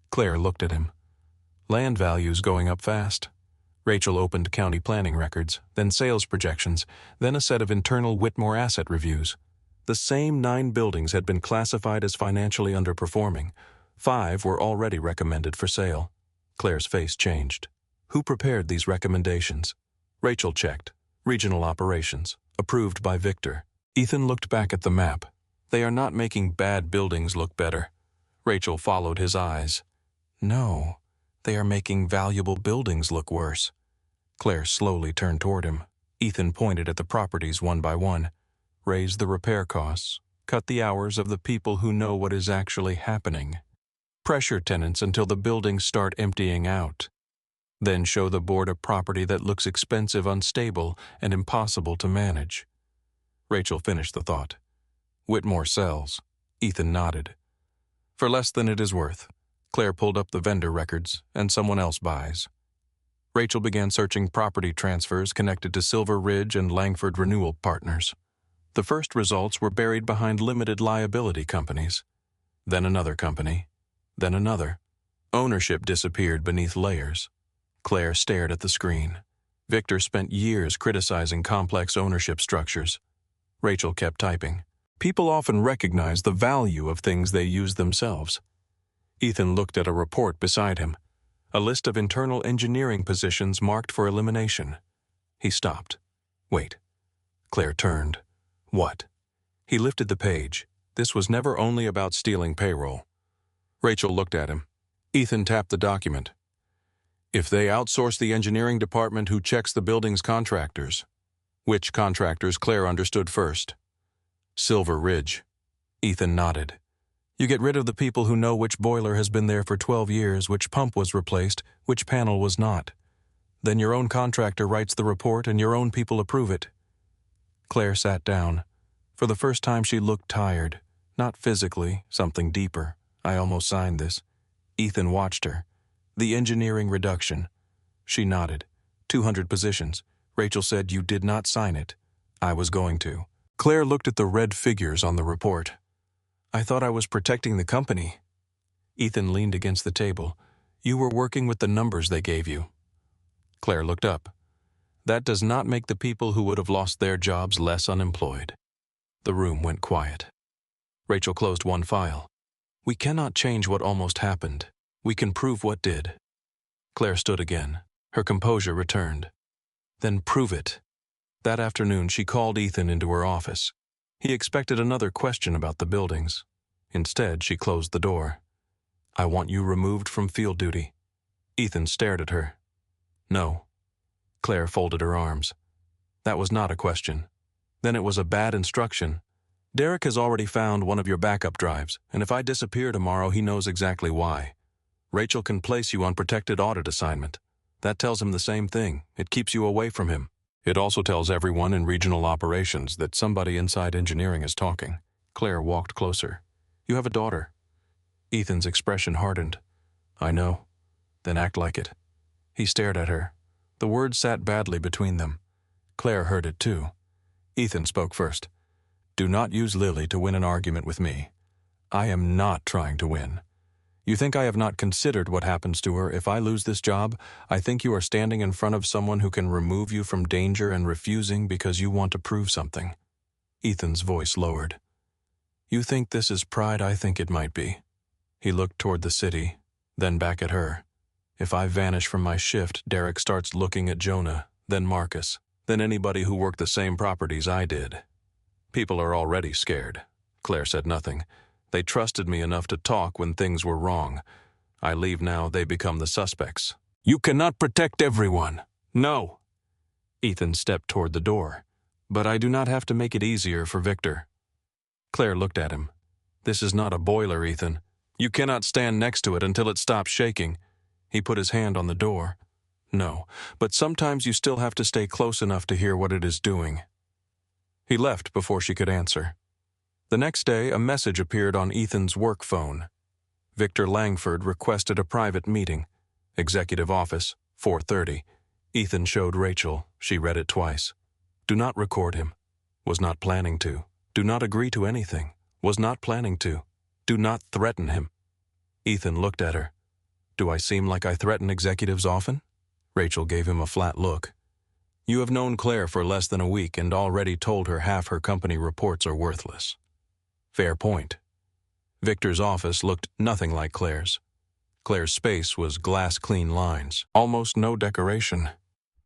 Claire looked at him. Land values going up fast. Rachel opened county planning records, then sales projections, then a set of internal Whitmore asset reviews. The same 9 buildings had been classified as financially underperforming. 5 were already recommended for sale. Claire's face changed. Who prepared these recommendations? Rachel checked. Regional operations. Approved by Victor. Ethan looked back at the map. They are not making bad buildings look better. Rachel followed his eyes. No, they are making valuable buildings look worse. Claire slowly turned toward him. Ethan pointed at the properties one by one. Raise the repair costs. Cut the hours of the people who know what is actually happening. Pressure tenants until the buildings start emptying out. Then show the board a property that looks expensive, unstable, and impossible to manage. Rachel finished the thought. Whitmore sells. Ethan nodded. For less than it is worth. Claire pulled up the vendor records, and someone else buys. Rachel began searching property transfers connected to Silver Ridge and Langford Renewal Partners. The first results were buried behind limited liability companies. Then another company. Then another. Ownership disappeared beneath layers. Claire stared at the screen. Victor spent years criticizing complex ownership structures. Rachel kept typing. People often recognize the value of things they use themselves. Ethan looked at a report beside him. A list of internal engineering positions marked for elimination. He stopped. Wait. Claire turned. What? He lifted the page. This was never only about stealing payroll. Rachel looked at him. Ethan tapped the document. If they outsource the engineering department who checks the building's contractors. Which contractors? Claire understood first. Silver Ridge. Ethan nodded. You get rid of the people who know which boiler has been there for 12 years, which pump was replaced, which panel was not. Then your own contractor writes the report and your own people approve it. Claire sat down. For the first time she looked tired. Not physically, something deeper. I almost signed this. Ethan watched her. The engineering reduction. She nodded. 200 positions. Rachel said you did not sign it. I was going to. Claire looked at the red figures on the report. I thought I was protecting the company. Ethan leaned against the table. You were working with the numbers they gave you. Claire looked up. That does not make the people who would have lost their jobs less unemployed. The room went quiet. Rachel closed one file. We cannot change what almost happened. We can prove what did. Claire stood again. Her composure returned. Then prove it. That afternoon she called Ethan into her office. He expected another question about the buildings. Instead, she closed the door. I want you removed from field duty. Ethan stared at her. No. Claire folded her arms. That was not a question. Then it was a bad instruction. Derek has already found one of your backup drives, and if I disappear tomorrow, he knows exactly why. Rachel can place you on protected audit assignment. That tells him the same thing. It keeps you away from him. It also tells everyone in regional operations that somebody inside engineering is talking. Claire walked closer. You have a daughter. Ethan's expression hardened. I know. Then act like it. He stared at her. The words sat badly between them. Claire heard it too. Ethan spoke first. Do not use Lily to win an argument with me. I am not trying to win. You think I have not considered what happens to her if I lose this job? I think you are standing in front of someone who can remove you from danger and refusing because you want to prove something. Ethan's voice lowered. You think this is pride? I think it might be. He looked toward the city, then back at her. If I vanish from my shift, Derek starts looking at Jonah, then Marcus, then anybody who worked the same properties I did. People are already scared. Claire said nothing. They trusted me enough to talk when things were wrong. I leave now, they become the suspects. You cannot protect everyone. No. Ethan stepped toward the door. But I do not have to make it easier for Victor. Claire looked at him. This is not a boiler, Ethan. You cannot stand next to it until it stops shaking. He put his hand on the door. No, but sometimes you still have to stay close enough to hear what it is doing. He left before she could answer. The next day, a message appeared on Ethan's work phone. Victor Langford requested a private meeting. Executive office, 4:30. Ethan showed Rachel. She read it twice. Do not record him. Was not planning to. Do not agree to anything. Was not planning to. Do not threaten him. Ethan looked at her. Do I seem like I threaten executives often? Rachel gave him a flat look. You have known Claire for less than a week and already told her half her company reports are worthless. Fair point. Victor's office looked nothing like Claire's. Claire's space was glass-clean lines, almost no decoration.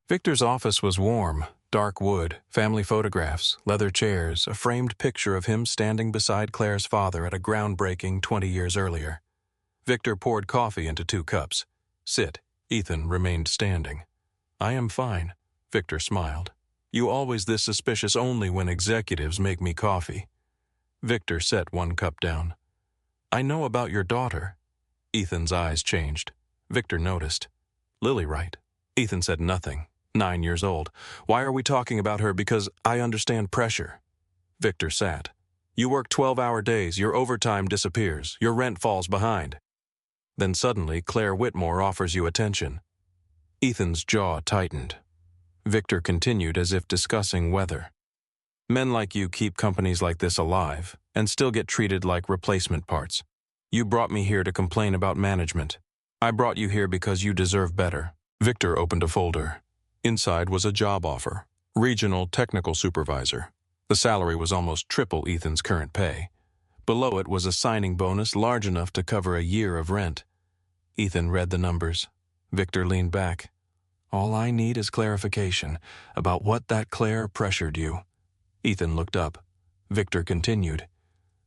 Victor's office was warm, dark wood, family photographs, leather chairs, a framed picture of him standing beside Claire's father at a groundbreaking 20 years earlier. Victor poured coffee into 2 cups. Sit. Ethan remained standing. I am fine. Victor smiled. You always this suspicious only when executives make me coffee. Victor set 1 cup down. I know about your daughter. Ethan's eyes changed. Victor noticed. Lily, right? Ethan said nothing. 9 years old. Why are we talking about her? Because I understand pressure. Victor sat. You work 12-hour days, your overtime disappears, your rent falls behind. Then suddenly Claire Whitmore offers you attention. Ethan's jaw tightened. Victor continued as if discussing weather. Men like you keep companies like this alive and still get treated like replacement parts. You brought me here to complain about management. I brought you here because you deserve better. Victor opened a folder. Inside was a job offer. Regional Technical Supervisor. The salary was almost triple Ethan's current pay. Below it was a signing bonus large enough to cover a year of rent. Ethan read the numbers. Victor leaned back. All I need is clarification about what that Claire pressured you. Ethan looked up. Victor continued.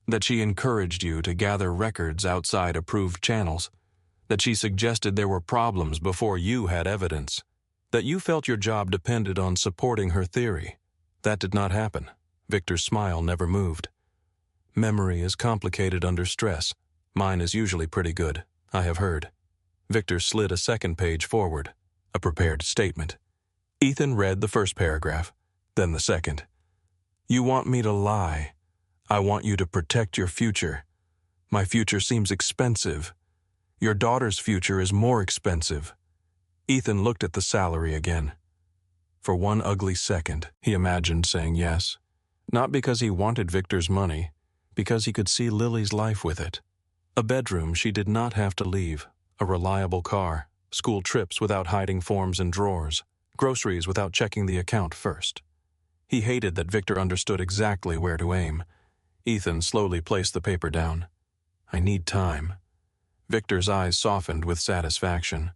That she encouraged you to gather records outside approved channels. That she suggested there were problems before you had evidence. That you felt your job depended on supporting her theory. That did not happen. Victor's smile never moved. Memory is complicated under stress. Mine is usually pretty good, I have heard. Victor slid a second page forward. A prepared statement. Ethan read the first paragraph, then the second. You want me to lie. I want you to protect your future. My future seems expensive. Your daughter's future is more expensive. Ethan looked at the salary again. For one ugly second, he imagined saying yes. Not because he wanted Victor's money, because he could see Lily's life with it. A bedroom she did not have to leave, a reliable car, school trips without hiding forms in drawers, groceries without checking the account first. He hated that Victor understood exactly where to aim. Ethan slowly placed the paper down. I need time. Victor's eyes softened with satisfaction.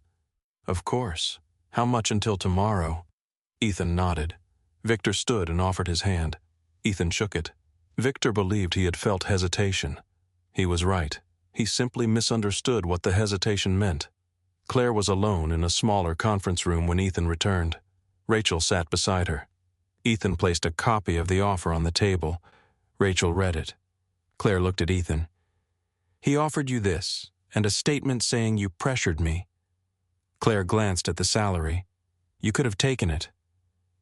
Of course. How much until tomorrow? Ethan nodded. Victor stood and offered his hand. Ethan shook it. Victor believed he had felt hesitation. He was right. He simply misunderstood what the hesitation meant. Claire was alone in a smaller conference room when Ethan returned. Rachel sat beside her. Ethan placed a copy of the offer on the table. Rachel read it. Claire looked at Ethan. He offered you this, and a statement saying you pressured me. Claire glanced at the salary. You could have taken it.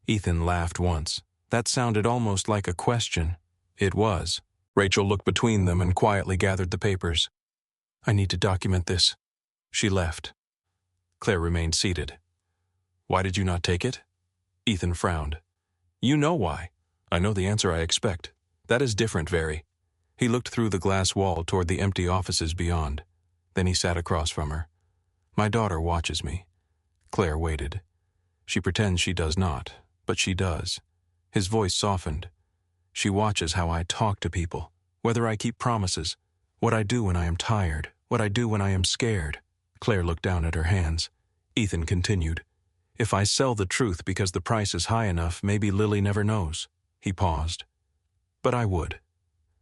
Ethan laughed once. That sounded almost like a question. It was. Rachel looked between them and quietly gathered the papers. I need to document this. She left. Claire remained seated. Why did you not take it? Ethan frowned. You know why. I know the answer I expect. That is different, very. He looked through the glass wall toward the empty offices beyond. Then he sat across from her. My daughter watches me. Claire waited. She pretends she does not, but she does. His voice softened. She watches how I talk to people, whether I keep promises, what I do when I am tired, what I do when I am scared. Claire looked down at her hands. Ethan continued. If I sell the truth because the price is high enough, maybe Lily never knows. He paused. But I would.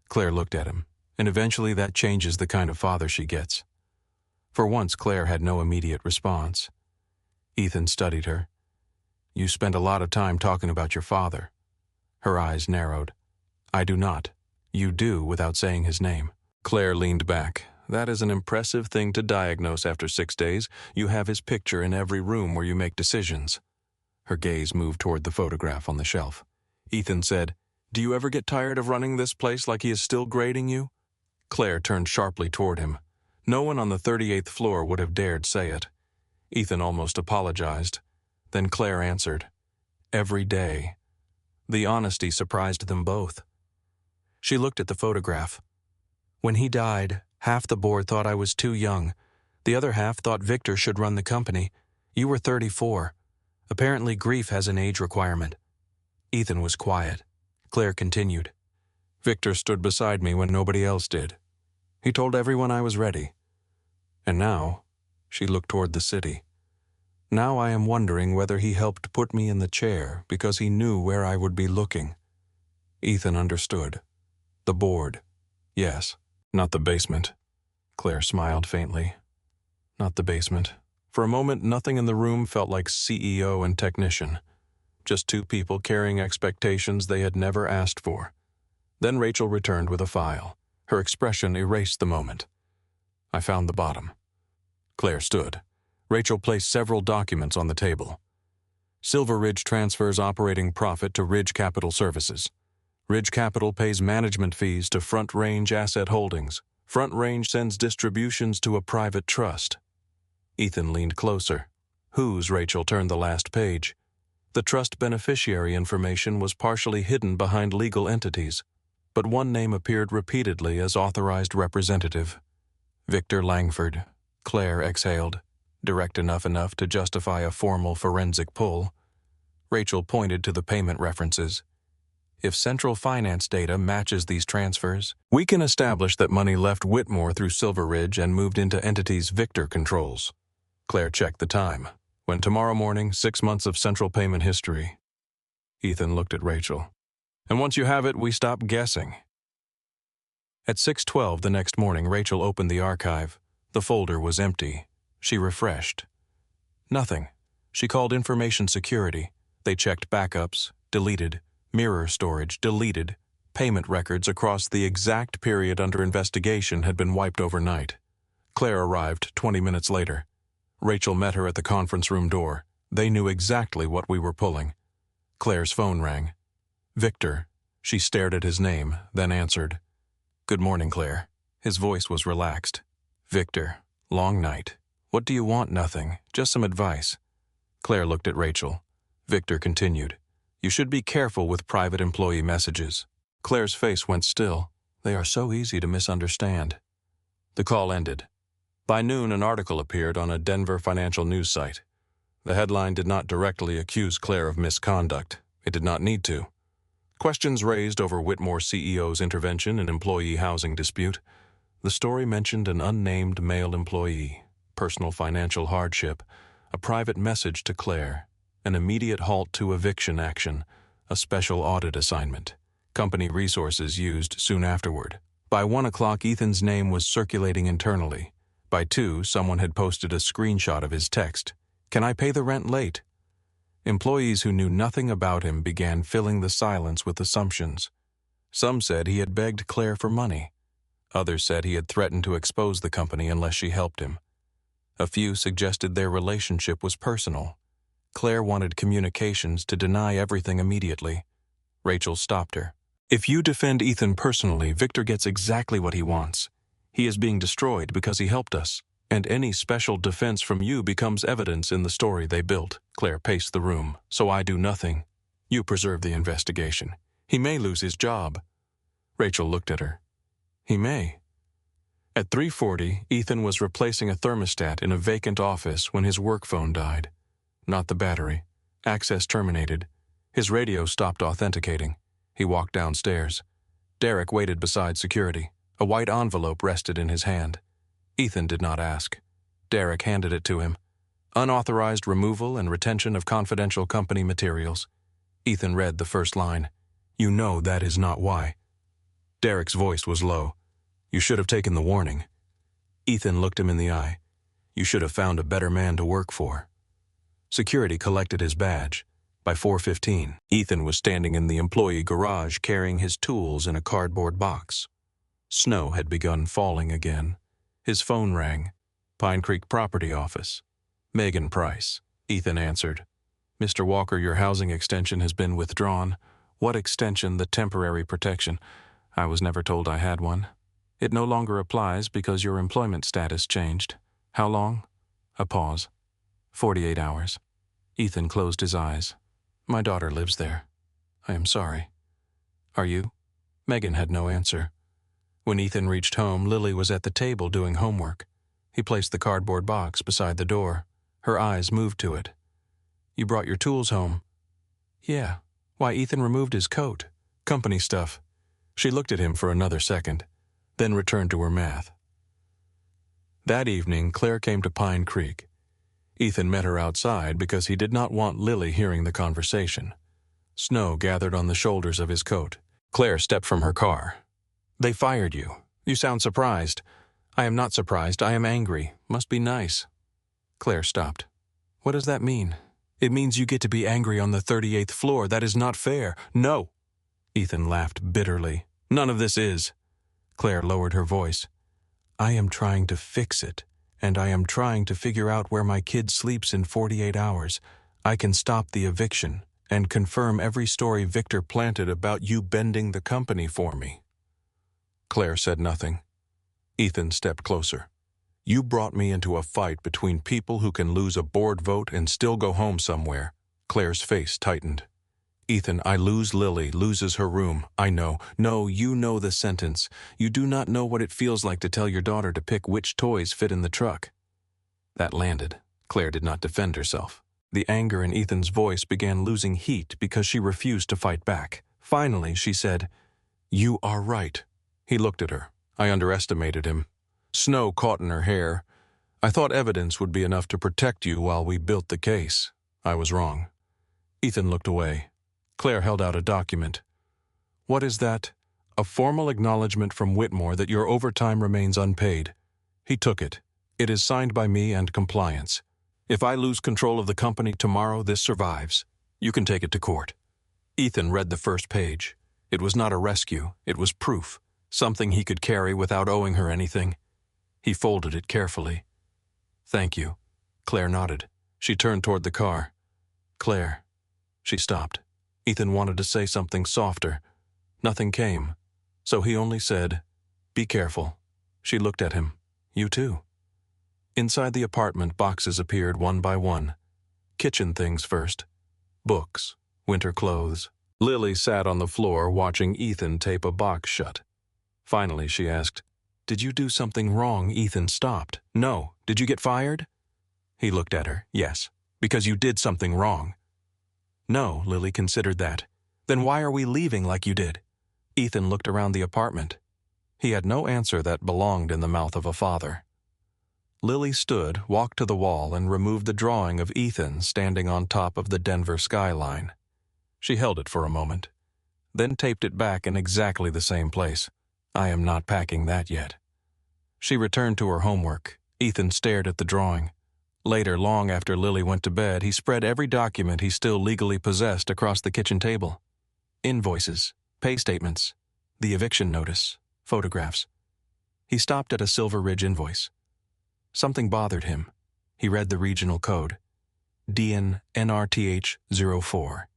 Claire looked at him, and eventually that changes the kind of father she gets. For once, Claire had no immediate response. Ethan studied her. You spend a lot of time talking about your father. Her eyes narrowed. I do not. You do without saying his name. Claire leaned back. That is an impressive thing to diagnose after 6 days. You have his picture in every room where you make decisions. Her gaze moved toward the photograph on the shelf. Ethan said, Do you ever get tired of running this place like he is still grading you? Claire turned sharply toward him. No one on the 38th floor would have dared say it. Ethan almost apologized. Then Claire answered, "Every day." The honesty surprised them both. She looked at the photograph. "When he died, half the board thought I was too young. The other half thought Victor should run the company. You were 34. Apparently grief has an age requirement." Ethan was quiet. Claire continued, "Victor stood beside me when nobody else did. He told everyone I was ready. And now," she looked toward the city, "now I am wondering whether he helped put me in the chair because he knew where I would be looking." Ethan understood. The board. Yes. Not the basement. Claire smiled faintly. Not the basement. For a moment, nothing in the room felt like CEO and technician. Just two people carrying expectations they had never asked for. Then Rachel returned with a file. Her expression erased the moment. "I found the bottom." Claire stood. Rachel placed several documents on the table. Silver Ridge transfers operating profit to Ridge Capital Services. Ridge Capital pays management fees to Front Range Asset Holdings. Front Range sends distributions to a private trust. Ethan leaned closer. Whose? Rachel turned the last page. The trust beneficiary information was partially hidden behind legal entities, but one name appeared repeatedly as authorized representative. Victor Langford. Claire exhaled. Direct enough to justify a formal forensic pull. Rachel pointed to the payment references. If central finance data matches these transfers, we can establish that money left Whitmore through Silver Ridge and moved into entities Victor controls. Claire checked the time. When tomorrow morning, 6 months of central payment history. Ethan looked at Rachel. And once you have it, we stop guessing. At 6:12 the next morning, Rachel opened the archive. The folder was empty. She refreshed. Nothing. She called information security. They checked backups, deleted, mirror storage, deleted. Payment records across the exact period under investigation had been wiped overnight. Claire arrived 20 minutes later. Rachel met her at the conference room door. They knew exactly what we were pulling. Claire's phone rang. Victor. She stared at his name, then answered. "Good morning, Claire." His voice was relaxed. "Victor. Long night. What do you want? Nothing. Just some advice." Claire looked at Rachel. Victor continued. "You should be careful with private employee messages." Claire's face went still. They are so easy to misunderstand. The call ended. By noon, an article appeared on a Denver financial news site. The headline did not directly accuse Claire of misconduct. It did not need to. Questions raised over Whitmore CEO's intervention in employee housing dispute. The story mentioned an unnamed male employee, personal financial hardship, a private message to Claire, an immediate halt to eviction action, a special audit assignment, company resources used soon afterward. By 1 o'clock, Ethan's name was circulating internally. By 2, someone had posted a screenshot of his text. "Can I pay the rent late?" Employees who knew nothing about him began filling the silence with assumptions. Some said he had begged Claire for money. Others said he had threatened to expose the company unless she helped him. A few suggested their relationship was personal. Claire wanted communications to deny everything immediately. Rachel stopped her. "If you defend Ethan personally, Victor gets exactly what he wants. He is being destroyed because he helped us, and any special defense from you becomes evidence in the story they built." Claire paced the room. "So I do nothing. You preserve the investigation. He may lose his job." Rachel looked at her. "He may." At 3:40, Ethan was replacing a thermostat in a vacant office when his work phone died. Not the battery. Access terminated. His radio stopped authenticating. He walked downstairs. Derek waited beside security. A white envelope rested in his hand. Ethan did not ask. Derek handed it to him. Unauthorized removal and retention of confidential company materials. Ethan read the first line. "You know that is not why." Derek's voice was low. "You should have taken the warning." Ethan looked him in the eye. "You should have found a better man to work for." Security collected his badge. By 4:15, Ethan was standing in the employee garage carrying his tools in a cardboard box. Snow had begun falling again. His phone rang. Pine Creek Property Office. "Megan Price," Ethan answered. "Mr. Walker, your housing extension has been withdrawn. What extension, the temporary protection? I was never told I had one. It no longer applies because your employment status changed. How long? A pause. 48 hours. Ethan closed his eyes. My daughter lives there. I am sorry. Are you? Megan had no answer. When Ethan reached home, Lily was at the table doing homework. He placed the cardboard box beside the door. Her eyes moved to it. You brought your tools home? Yeah. Why, Ethan removed his coat. Company stuff. She looked at him for another second, then returned to her math. That evening, Claire came to Pine Creek. Ethan met her outside because he did not want Lily hearing the conversation. Snow gathered on the shoulders of his coat. Claire stepped from her car. They fired you. You sound surprised. I am not surprised. I am angry. Must be nice. Claire stopped. What does that mean? It means you get to be angry on the 38th floor. That is not fair. No. Ethan laughed bitterly. None of this is. Claire lowered her voice. I am trying to fix it, and I am trying to figure out where my kid sleeps in 48 hours. I can stop the eviction and confirm every story Victor planted about you bending the company for me. Claire said nothing. Ethan stepped closer. You brought me into a fight between people who can lose a board vote and still go home somewhere. Claire's face tightened. Ethan, I lose Lily, loses her room. I know. No, you know the sentence. You do not know what it feels like to tell your daughter to pick which toys fit in the truck. That landed. Claire did not defend herself. The anger in Ethan's voice began losing heat because she refused to fight back. Finally, she said, You are right. He looked at her. I underestimated him. Snow caught in her hair. I thought evidence would be enough to protect you while we built the case. I was wrong. Ethan looked away. Claire held out a document. What is that? A formal acknowledgement from Whitmore that your overtime remains unpaid. He took it. It is signed by me and compliance. If I lose control of the company tomorrow, this survives. You can take it to court. Ethan read the first page. It was not a rescue. It was proof. Something he could carry without owing her anything. He folded it carefully. Thank you. Claire nodded. She turned toward the car. Claire. She stopped. Ethan wanted to say something softer. Nothing came. So he only said, Be careful. She looked at him. You too. Inside the apartment, boxes appeared one by one. Kitchen things first. Books. Winter clothes. Lily sat on the floor watching Ethan tape a box shut. Finally, she asked, Did you do something wrong? Ethan stopped. No. Did you get fired? He looked at her. Yes. Because you did something wrong. No, Lily considered that. Then why are we leaving like you did? Ethan looked around the apartment. He had no answer that belonged in the mouth of a father. Lily stood, walked to the wall, and removed the drawing of Ethan standing on top of the Denver skyline. She held it for a moment, then taped it back in exactly the same place. I am not packing that yet. She returned to her homework. Ethan stared at the drawing. Later, long after Lily went to bed, he spread every document he still legally possessed across the kitchen table. Invoices, pay statements, the eviction notice, photographs. He stopped at a Silver Ridge invoice. Something bothered him. He read the regional code. DN NRTH 04.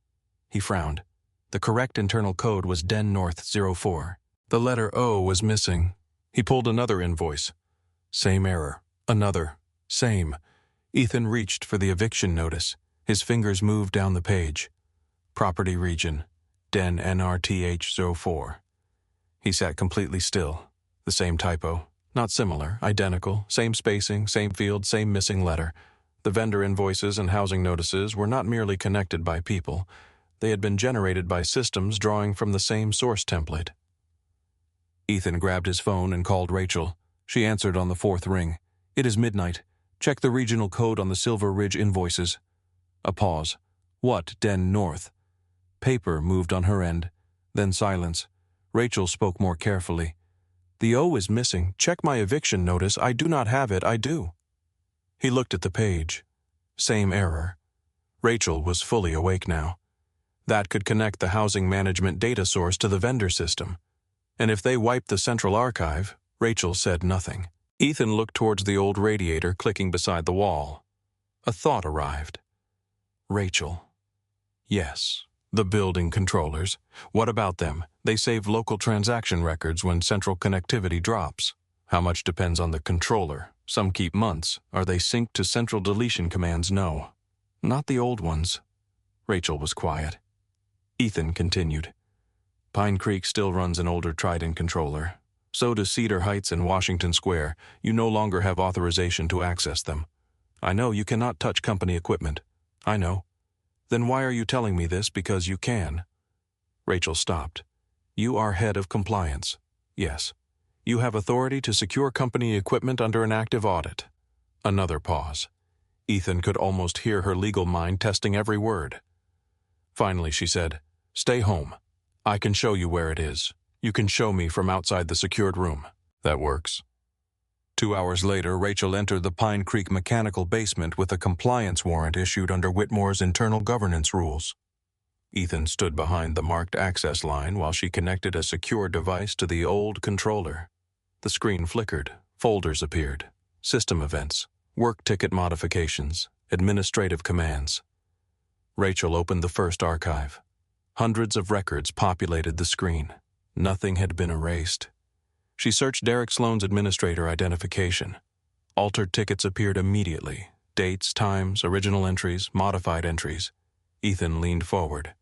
He frowned. The correct internal code was DEN North 04. The letter O was missing. He pulled another invoice. Same error. Another. Same. Ethan reached for the eviction notice. His fingers moved down the page. Property region. DEN NRTH 04. He sat completely still. The same typo. Not similar, identical, same spacing, same field, same missing letter. The vendor invoices and housing notices were not merely connected by people. They had been generated by systems drawing from the same source template. Ethan grabbed his phone and called Rachel. She answered on the fourth ring. It is midnight. Check the regional code on the Silver Ridge invoices. A pause. What, DEN North? Paper moved on her end. Then silence. Rachel spoke more carefully. The O is missing. Check my eviction notice. I do not have it. I do. He looked at the page. Same error. Rachel was fully awake now. That could connect the housing management data source to the vendor system. And if they wiped the central archive, Rachel said nothing. Ethan looked towards the old radiator clicking beside the wall. A thought arrived. Rachel. Yes, The building controllers. What about them? They save local transaction records when central connectivity drops. How much depends on the controller? Some keep months. Are they synced to central deletion commands? No. Not the old ones. Rachel was quiet. Ethan continued. Pine Creek still runs an older Trident controller. So does Cedar Heights and Washington Square. You no longer have authorization to access them. I know you cannot touch company equipment. I know. Then why are you telling me this? Because you can. Rachel stopped. You are head of compliance. Yes. You have authority to secure company equipment under an active audit. Another pause. Ethan could almost hear her legal mind testing every word. Finally, she said, Stay home. I can show you where it is. You can show me from outside the secured room. That works. 2 hours later, Rachel entered the Pine Creek mechanical basement with a compliance warrant issued under Whitmore's internal governance rules. Ethan stood behind the marked access line while she connected a secure device to the old controller. The screen flickered, folders appeared, system events, work ticket modifications, administrative commands. Rachel opened the first archive. Hundreds of records populated the screen. Nothing had been erased. She searched Derek Sloan's administrator identification. Altered tickets appeared immediately. Dates, times, original entries, modified entries. Ethan leaned forward.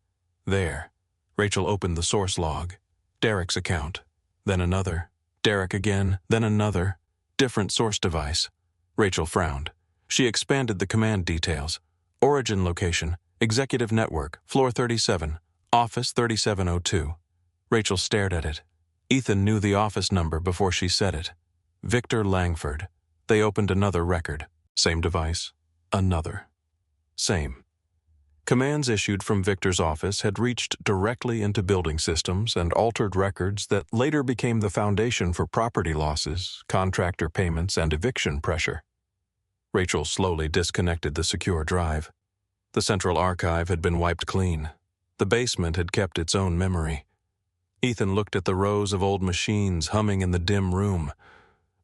There. Rachel opened the source log. Derek's account. Then another. Derek again, then another. Different source device. Rachel frowned. She expanded the command details. Origin location, executive network, floor 37, office 3702. Rachel stared at it. Ethan knew the office number before she said it. Victor Langford. They opened another record. Same device. Another. Same. Commands issued from Victor's office had reached directly into building systems and altered records that later became the foundation for property losses, contractor payments, and eviction pressure. Rachel slowly disconnected the secure drive. The central archive had been wiped clean. The basement had kept its own memory. Ethan looked at the rows of old machines humming in the dim room.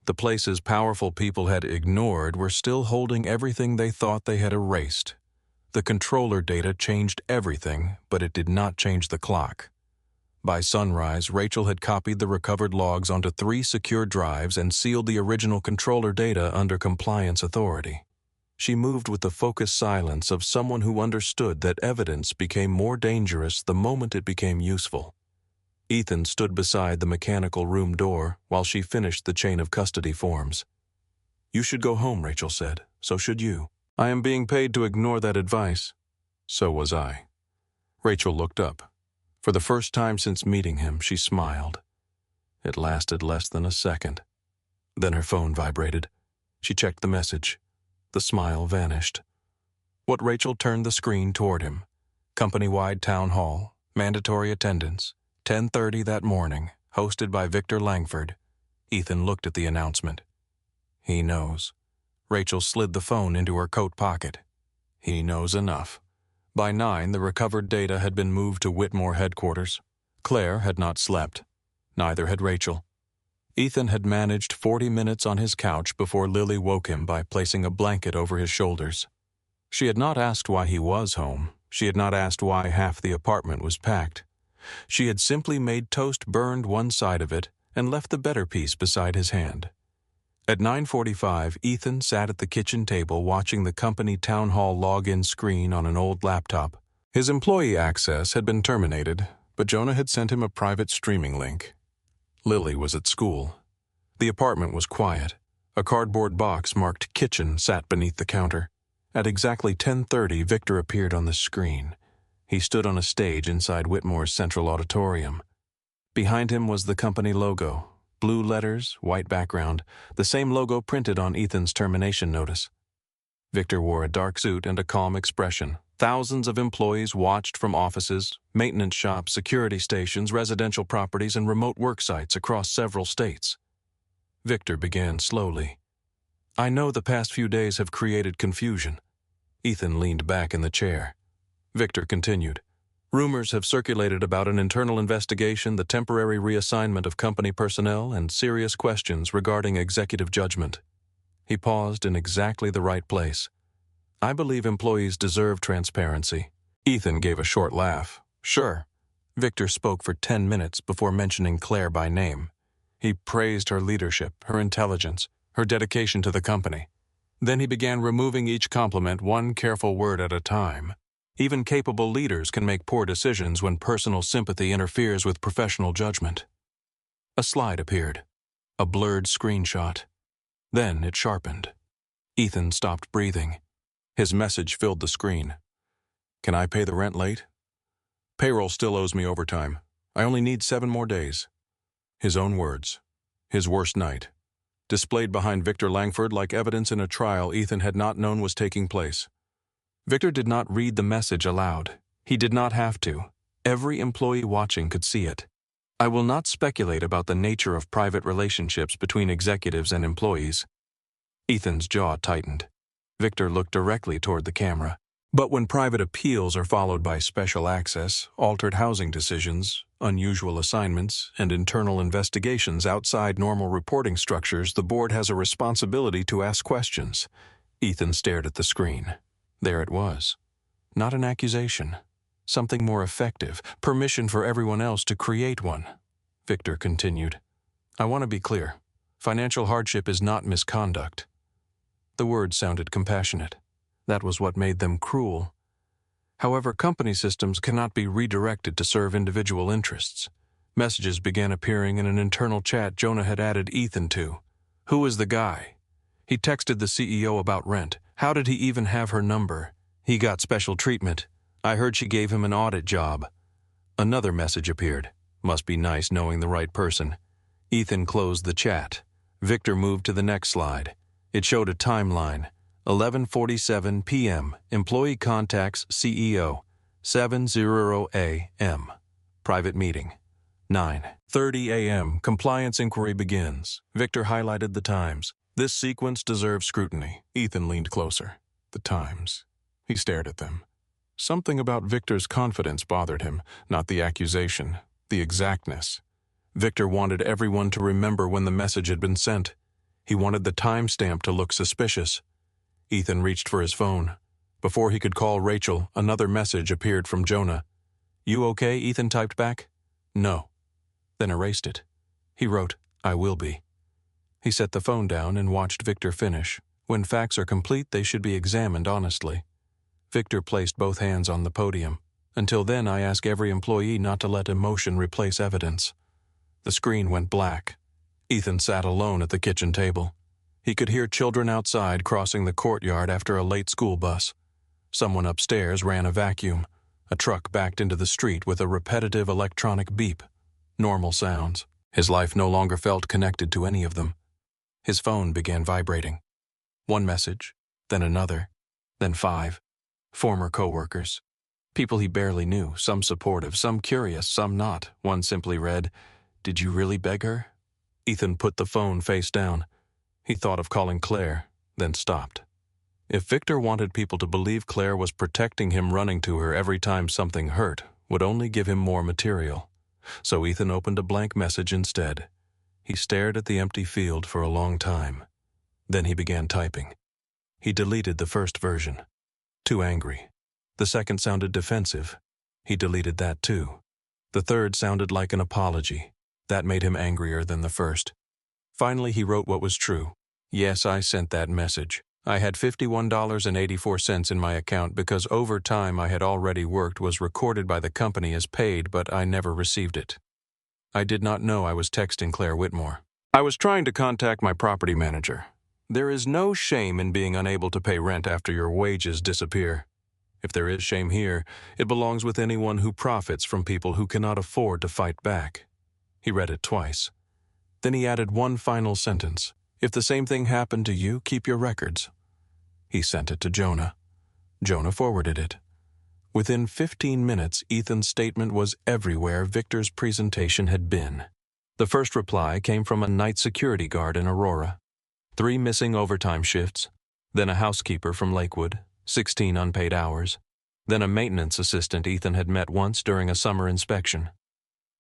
The places powerful people had ignored were still holding everything they thought they had erased. The controller data changed everything, but it did not change the clock. By sunrise, Rachel had copied the recovered logs onto 3 secure drives and sealed the original controller data under compliance authority. She moved with the focused silence of someone who understood that evidence became more dangerous the moment it became useful. Ethan stood beside the mechanical room door while she finished the chain of custody forms. You should go home, Rachel said. So should you. I am being paid to ignore that advice. So was I. Rachel looked up. For the first time since meeting him, she smiled. It lasted less than a second. Then her phone vibrated. She checked the message. The smile vanished. What Rachel turned the screen toward him. Company-wide town hall, mandatory attendance, 10:30 that morning, hosted by Victor Langford. Ethan looked at the announcement. He knows. Rachel slid the phone into her coat pocket. He knows enough. By 9, the recovered data had been moved to Whitmore headquarters. Claire had not slept. Neither had Rachel. Ethan had managed 40 minutes on his couch before Lily woke him by placing a blanket over his shoulders. She had not asked why he was home. She had not asked why half the apartment was packed. She had simply made toast, burned one side of it, and left the better piece beside his hand. At 9:45, Ethan sat at the kitchen table watching the company town hall login screen on an old laptop. His employee access had been terminated, but Jonah had sent him a private streaming link. Lily was at school. The apartment was quiet. A cardboard box marked kitchen sat beneath the counter. At exactly 10:30, Victor appeared on the screen. He stood on a stage inside Whitmore's central auditorium. Behind him was the company logo. Blue letters, white background, the same logo printed on Ethan's termination notice. Victor wore a dark suit and a calm expression. Thousands of employees watched from offices, maintenance shops, security stations, residential properties, and remote work sites across several states. Victor began slowly. I know the past few days have created confusion. Ethan leaned back in the chair. Victor continued. Rumors have circulated about an internal investigation, the temporary reassignment of company personnel, and serious questions regarding executive judgment. He paused in exactly the right place. I believe employees deserve transparency. Ethan gave a short laugh. Sure. Victor spoke for 10 minutes before mentioning Claire by name. He praised her leadership, her intelligence, her dedication to the company. Then he began removing each compliment one careful word at a time. Even capable leaders can make poor decisions when personal sympathy interferes with professional judgment. A slide appeared, a blurred screenshot. Then it sharpened. Ethan stopped breathing. His message filled the screen. Can I pay the rent late? Payroll still owes me overtime. I only need 7 more days. His own words. His worst night. Displayed behind Victor Langford like evidence in a trial Ethan had not known was taking place. Victor did not read the message aloud. He did not have to. Every employee watching could see it. I will not speculate about the nature of private relationships between executives and employees. Ethan's jaw tightened. Victor looked directly toward the camera. But when private appeals are followed by special access, altered housing decisions, unusual assignments, and internal investigations outside normal reporting structures, the board has a responsibility to ask questions. Ethan stared at the screen. There it was. Not an accusation. Something more effective. Permission for everyone else to create one. Victor continued. I want to be clear. Financial hardship is not misconduct. The words sounded compassionate. That was what made them cruel. However, company systems cannot be redirected to serve individual interests. Messages began appearing in an internal chat Jonah had added Ethan to. Who is the guy? He texted the CEO about rent. How did he even have her number? He got special treatment. I heard she gave him an audit job. Another message appeared. Must be nice knowing the right person. Ethan closed the chat. Victor moved to the next slide. It showed a timeline. 11:47 p.m. Employee contacts CEO. 7:00 a.m. Private meeting. 9:30 a.m. Compliance inquiry begins. Victor highlighted the times. This sequence deserves scrutiny. Ethan leaned closer. The times. He stared at them. Something about Victor's confidence bothered him, not the accusation, the exactness. Victor wanted everyone to remember when the message had been sent. He wanted the timestamp to look suspicious. Ethan reached for his phone. Before he could call Rachel, another message appeared from Jonah. You okay? Ethan typed back. No. Then erased it. He wrote, I will be. He set the phone down and watched Victor finish. When facts are complete, they should be examined honestly. Victor placed both hands on the podium. Until then, I ask every employee not to let emotion replace evidence. The screen went black. Ethan sat alone at the kitchen table. He could hear children outside crossing the courtyard after a late school bus. Someone upstairs ran a vacuum. A truck backed into the street with a repetitive electronic beep. Normal sounds. His life no longer felt connected to any of them. His phone began vibrating. One message, then another, then 5. Former coworkers. People he barely knew, some supportive, some curious, some not. One simply read, Did you really beg her? Ethan put the phone face down. He thought of calling Claire, then stopped. If Victor wanted people to believe Claire was protecting him, running to her every time something hurt would only give him more material. So Ethan opened a blank message instead. He stared at the empty field for a long time. Then he began typing. He deleted the first version. Too angry. The second sounded defensive. He deleted that too. The third sounded like an apology. That made him angrier than the first. Finally, he wrote what was true. Yes, I sent that message. I had $51.84 in my account because overtime I had already worked was recorded by the company as paid, but I never received it. I did not know I was texting Claire Whitmore. I was trying to contact my property manager. There is no shame in being unable to pay rent after your wages disappear. If there is shame here, it belongs with anyone who profits from people who cannot afford to fight back. He read it twice. Then he added one final sentence. If the same thing happened to you, keep your records. He sent it to Jonah. Jonah forwarded it. Within 15 minutes, Ethan's statement was everywhere Victor's presentation had been. The first reply came from a night security guard in Aurora. 3 missing overtime shifts. Then a housekeeper from Lakewood, 16 unpaid hours. Then a maintenance assistant Ethan had met once during a summer inspection.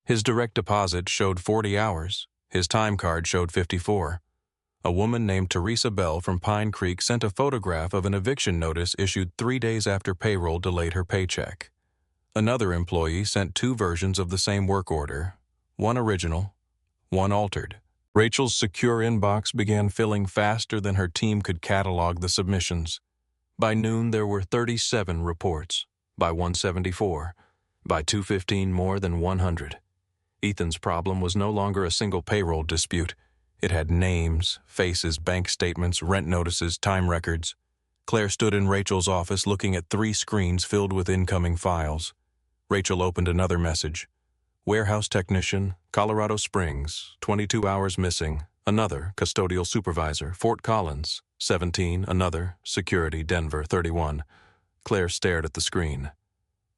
His direct deposit showed 40 hours. His time card showed 54. A woman named Teresa Bell from Pine Creek sent a photograph of an eviction notice issued 3 days after payroll delayed her paycheck. Another employee sent 2 versions of the same work order, one original, one altered. Rachel's secure inbox began filling faster than her team could catalog the submissions. By noon, there were 37 reports. By 174. By 2:15, more than 100. Ethan's problem was no longer a single payroll dispute. It had names, faces, bank statements, rent notices, time records. Claire stood in Rachel's office looking at 3 screens filled with incoming files. Rachel opened another message. Warehouse technician, Colorado Springs, 22 hours missing. Another, custodial supervisor, Fort Collins, 17. Another, security, Denver, 31. Claire stared at the screen.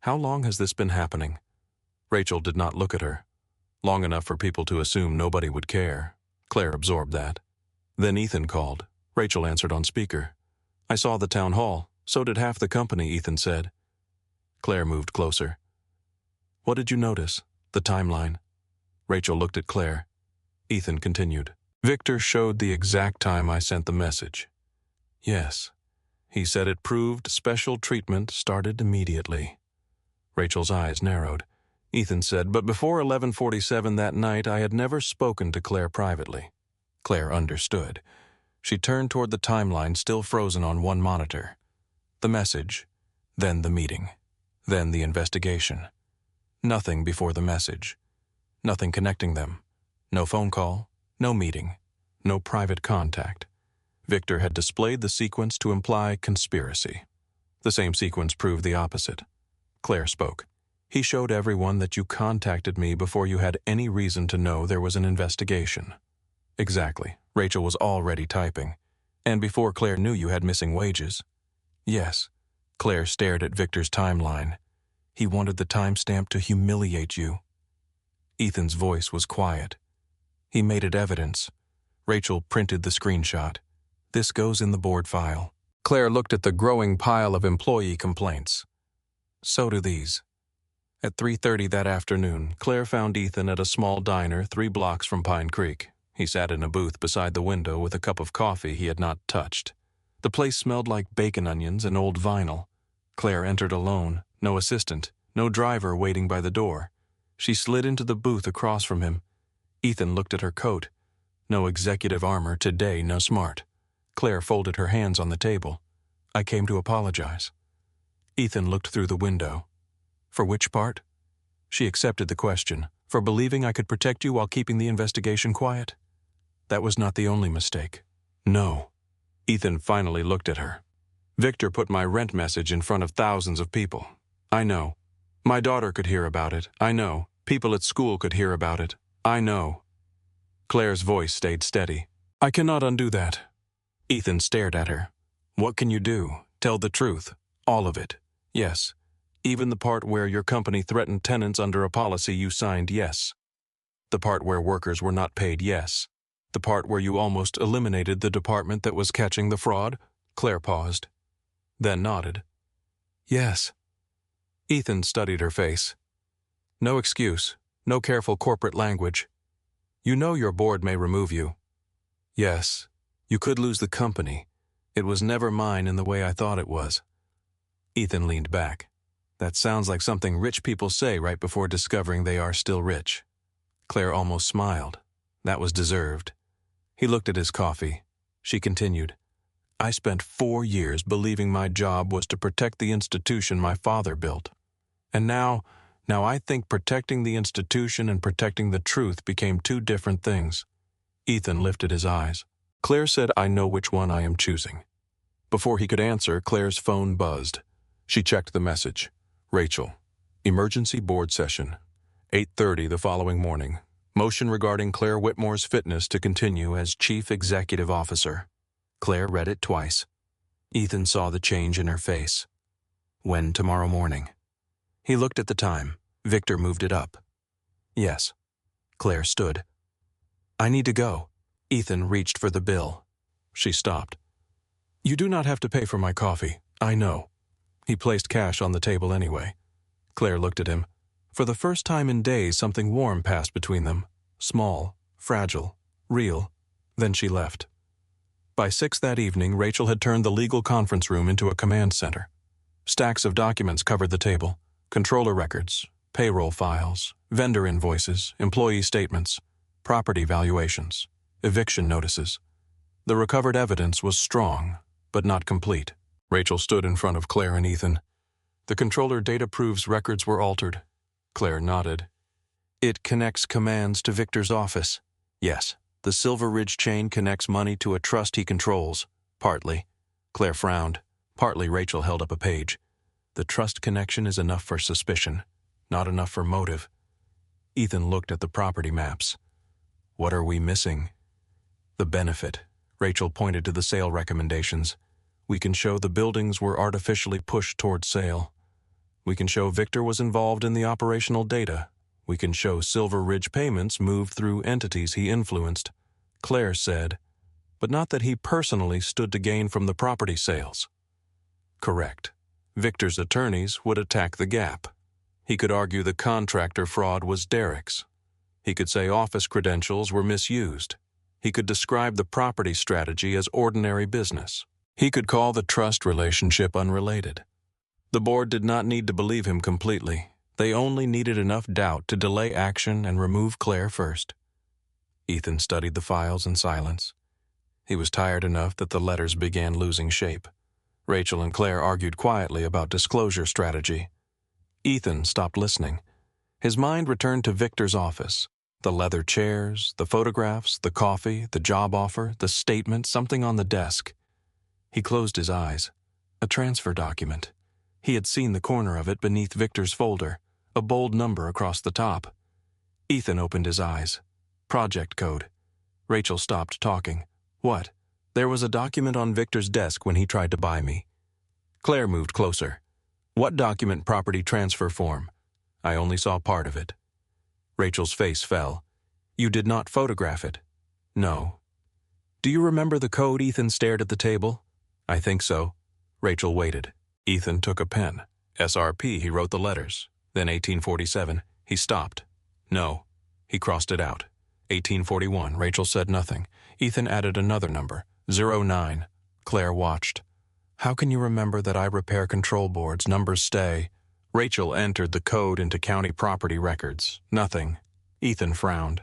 How long has this been happening? Rachel did not look at her. Long enough for people to assume nobody would care. Claire absorbed that. Then Ethan called. Rachel answered on speaker. I saw the town hall. So did half the company, Ethan said. Claire moved closer. What did you notice? The timeline. Rachel looked at Claire. Ethan continued. Victor showed the exact time I sent the message. Yes. He said it proved special treatment started immediately. Rachel's eyes narrowed. Ethan said, but before 11:47 that night, I had never spoken to Claire privately. Claire understood. She turned toward the timeline still frozen on one monitor. The message, then the meeting, then the investigation. Nothing before the message. Nothing connecting them. No phone call, no meeting, no private contact. Victor had displayed the sequence to imply conspiracy. The same sequence proved the opposite. Claire spoke. He showed everyone that you contacted me before you had any reason to know there was an investigation. Exactly. Rachel was already typing. And before Claire knew you had missing wages. Yes. Claire stared at Victor's timeline. He wanted the timestamp to humiliate you. Ethan's voice was quiet. He made it evidence. Rachel printed the screenshot. This goes in the board file. Claire looked at the growing pile of employee complaints. So do these. At 3:30 that afternoon, Claire found Ethan at a small diner 3 blocks from Pine Creek. He sat in a booth beside the window with a cup of coffee he had not touched. The place smelled like bacon onions and old vinyl. Claire entered alone, no assistant, no driver waiting by the door. She slid into the booth across from him. Ethan looked at her coat. No executive armor, today no smart. Claire folded her hands on the table. I came to apologize. Ethan looked through the window. For which part? She accepted the question. For believing I could protect you while keeping the investigation quiet? That was not the only mistake. No. Ethan finally looked at her. Victor put my rent message in front of thousands of people. I know. My daughter could hear about it. I know. People at school could hear about it. I know. Claire's voice stayed steady. I cannot undo that. Ethan stared at her. What can you do? Tell the truth. All of it. Yes. Even the part where your company threatened tenants under a policy you signed, yes. The part where workers were not paid, yes. The part where you almost eliminated the department that was catching the fraud? Claire paused, then nodded. Yes. Ethan studied her face. No excuse, no careful corporate language. You know your board may remove you. Yes, you could lose the company. It was never mine in the way I thought it was. Ethan leaned back. That sounds like something rich people say right before discovering they are still rich. Claire almost smiled. That was deserved. He looked at his coffee. She continued. I spent 4 years believing my job was to protect the institution my father built. And now I think protecting the institution and protecting the truth became 2 different things. Ethan lifted his eyes. Claire said, I know which one I am choosing. Before he could answer, Claire's phone buzzed. She checked the message. Rachel. Emergency board session. 8:30 the following morning. Motion regarding Claire Whitmore's fitness to continue as Chief Executive Officer. Claire read it twice. Ethan saw the change in her face. When tomorrow morning? He looked at the time. Victor moved it up. Yes. Claire stood. I need to go. Ethan reached for the bill. She stopped. You do not have to pay for my coffee. I know. He placed cash on the table anyway. Claire looked at him. For the first time in days, something warm passed between them. Small, fragile, real. Then she left. By 6 that evening, Rachel had turned the legal conference room into a command center. Stacks of documents covered the table. Controller records, payroll files, vendor invoices, employee statements, property valuations, eviction notices. The recovered evidence was strong, but not complete. Rachel stood in front of Claire and Ethan. The controller data proves records were altered. Claire nodded. It connects commands to Victor's office. Yes, the Silver Ridge chain connects money to a trust he controls. Partly. Claire frowned. Partly Rachel held up a page. The trust connection is enough for suspicion, not enough for motive. Ethan looked at the property maps. What are we missing? The benefit. Rachel pointed to the sale recommendations. We can show the buildings were artificially pushed toward sale. We can show Victor was involved in the operational data. We can show Silver Ridge payments moved through entities he influenced. Claire said, but not that he personally stood to gain from the property sales. Correct. Victor's attorneys would attack the gap. He could argue the contractor fraud was Derek's. He could say office credentials were misused. He could describe the property strategy as ordinary business. He could call the trust relationship unrelated. The board did not need to believe him completely. They only needed enough doubt to delay action and remove Claire first. Ethan studied the files in silence. He was tired enough that the letters began losing shape. Rachel and Claire argued quietly about disclosure strategy. Ethan stopped listening. His mind returned to Victor's office. The leather chairs, the photographs, the coffee, the job offer, the statement, something on the desk. He closed his eyes. A transfer document. He had seen the corner of it beneath Victor's folder, a bold number across the top. Ethan opened his eyes. Project code. Rachel stopped talking. What? There was a document on Victor's desk when he tried to buy me. Claire moved closer. What document? Property transfer form. I only saw part of it. Rachel's face fell. You did not photograph it? No. Do you remember the code? Ethan stared at the table. I think so. Rachel waited. Ethan took a pen. SRP, he wrote the letters. Then 1847. He stopped. No. He crossed it out. 1841. Rachel said nothing. Ethan added another number. 09. Claire watched. How can you remember that I repair control boards? Numbers stay. Rachel entered the code into county property records. Nothing. Ethan frowned.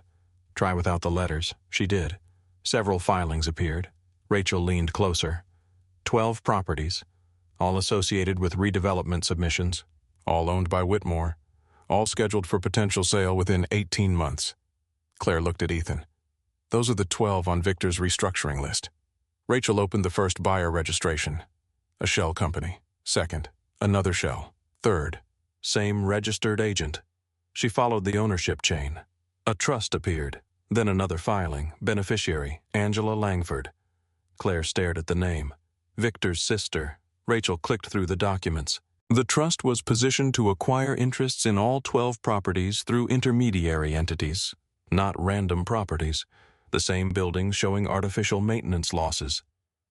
Try without the letters. She did. Several filings appeared. Rachel leaned closer. 12 properties, all associated with redevelopment submissions, all owned by Whitmore, all scheduled for potential sale within 18 months. Claire looked at Ethan. Those are the 12 on Victor's restructuring list. Rachel opened the first buyer registration. A shell company. Second, another shell. Third, same registered agent. She followed the ownership chain. A trust appeared. Then another filing. Beneficiary, Angela Langford. Claire stared at the name. Victor's sister. Rachel clicked through the documents. The trust was positioned to acquire interests in all 12 properties through intermediary entities, not random properties. The same buildings showing artificial maintenance losses.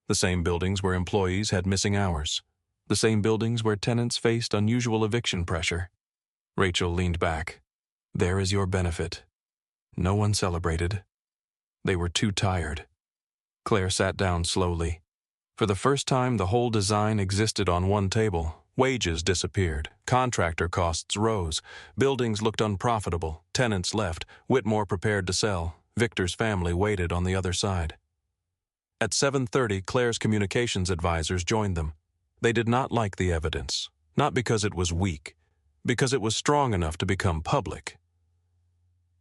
The same buildings where employees had missing hours. The same buildings where tenants faced unusual eviction pressure. Rachel leaned back. There is your benefit. No one celebrated. They were too tired. Claire sat down slowly. For the first time, the whole design existed on one table. Wages disappeared. Contractor costs rose. Buildings looked unprofitable. Tenants left. Whitmore prepared to sell. Victor's family waited on the other side. At 7:30, Claire's communications advisors joined them. They did not like the evidence, not because it was weak, because it was strong enough to become public.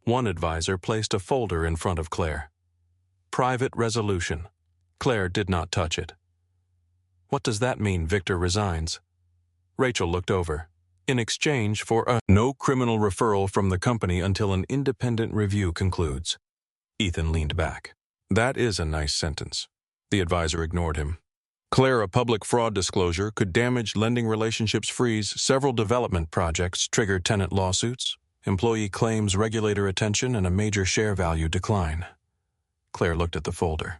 One advisor placed a folder in front of Claire. Private resolution. Claire did not touch it. What does that mean? Victor resigns. Rachel looked over. In exchange for no criminal referral from the company until an independent review concludes. Ethan leaned back. That is a nice sentence. The advisor ignored him. Claire, a public fraud disclosure could damage lending relationships, freeze several development projects, trigger tenant lawsuits, employee claims, regulator attention, and a major share value decline. Claire looked at the folder.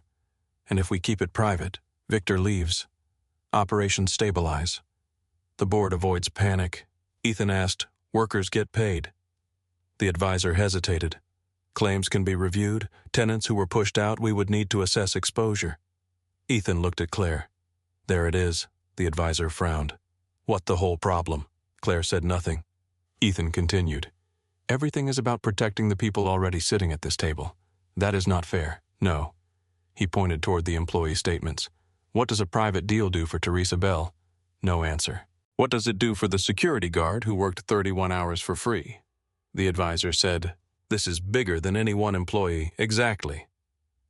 And if we keep it private, Victor leaves. Operations stabilize. The board avoids panic. Ethan asked, workers get paid. The advisor hesitated. Claims can be reviewed. Tenants who were pushed out, we would need to assess exposure. Ethan looked at Claire. There it is. The advisor frowned. What the whole problem? Claire said nothing. Ethan continued. Everything is about protecting the people already sitting at this table. That is not fair. No. He pointed toward the employee statements. What does a private deal do for Teresa Bell? No answer. What does it do for the security guard who worked 31 hours for free? The advisor said, This is bigger than any one employee. Exactly.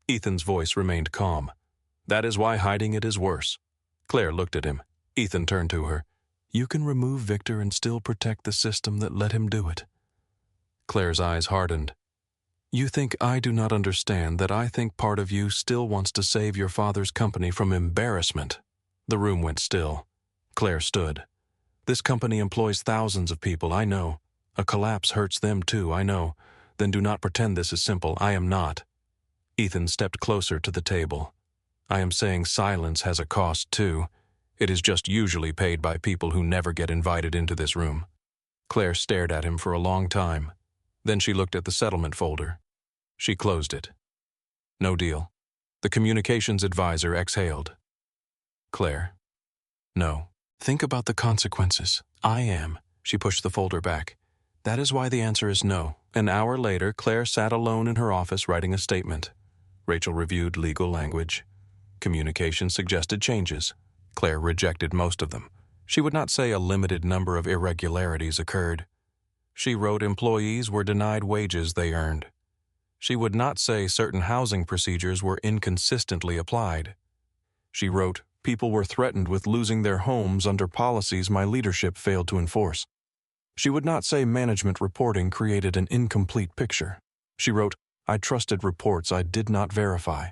Ethan's voice remained calm. That is why hiding it is worse. Claire looked at him. Ethan turned to her. You can remove Victor and still protect the system that let him do it. Claire's eyes hardened. You think I do not understand that I think part of you still wants to save your father's company from embarrassment. The room went still. Claire stood. This company employs thousands of people, I know. A collapse hurts them too, I know. Then do not pretend this is simple. I am not. Ethan stepped closer to the table. I am saying silence has a cost too. It is just usually paid by people who never get invited into this room. Claire stared at him for a long time. Then she looked at the settlement folder. She closed it. No deal. The communications advisor exhaled. Claire. No. Think about the consequences. I am. She pushed the folder back. That is why the answer is no. An hour later, Claire sat alone in her office writing a statement. Rachel reviewed legal language. Communications suggested changes. Claire rejected most of them. She would not say a limited number of irregularities occurred. She wrote employees were denied wages they earned. She would not say certain housing procedures were inconsistently applied. She wrote, people were threatened with losing their homes under policies my leadership failed to enforce. She would not say management reporting created an incomplete picture. She wrote, I trusted reports I did not verify.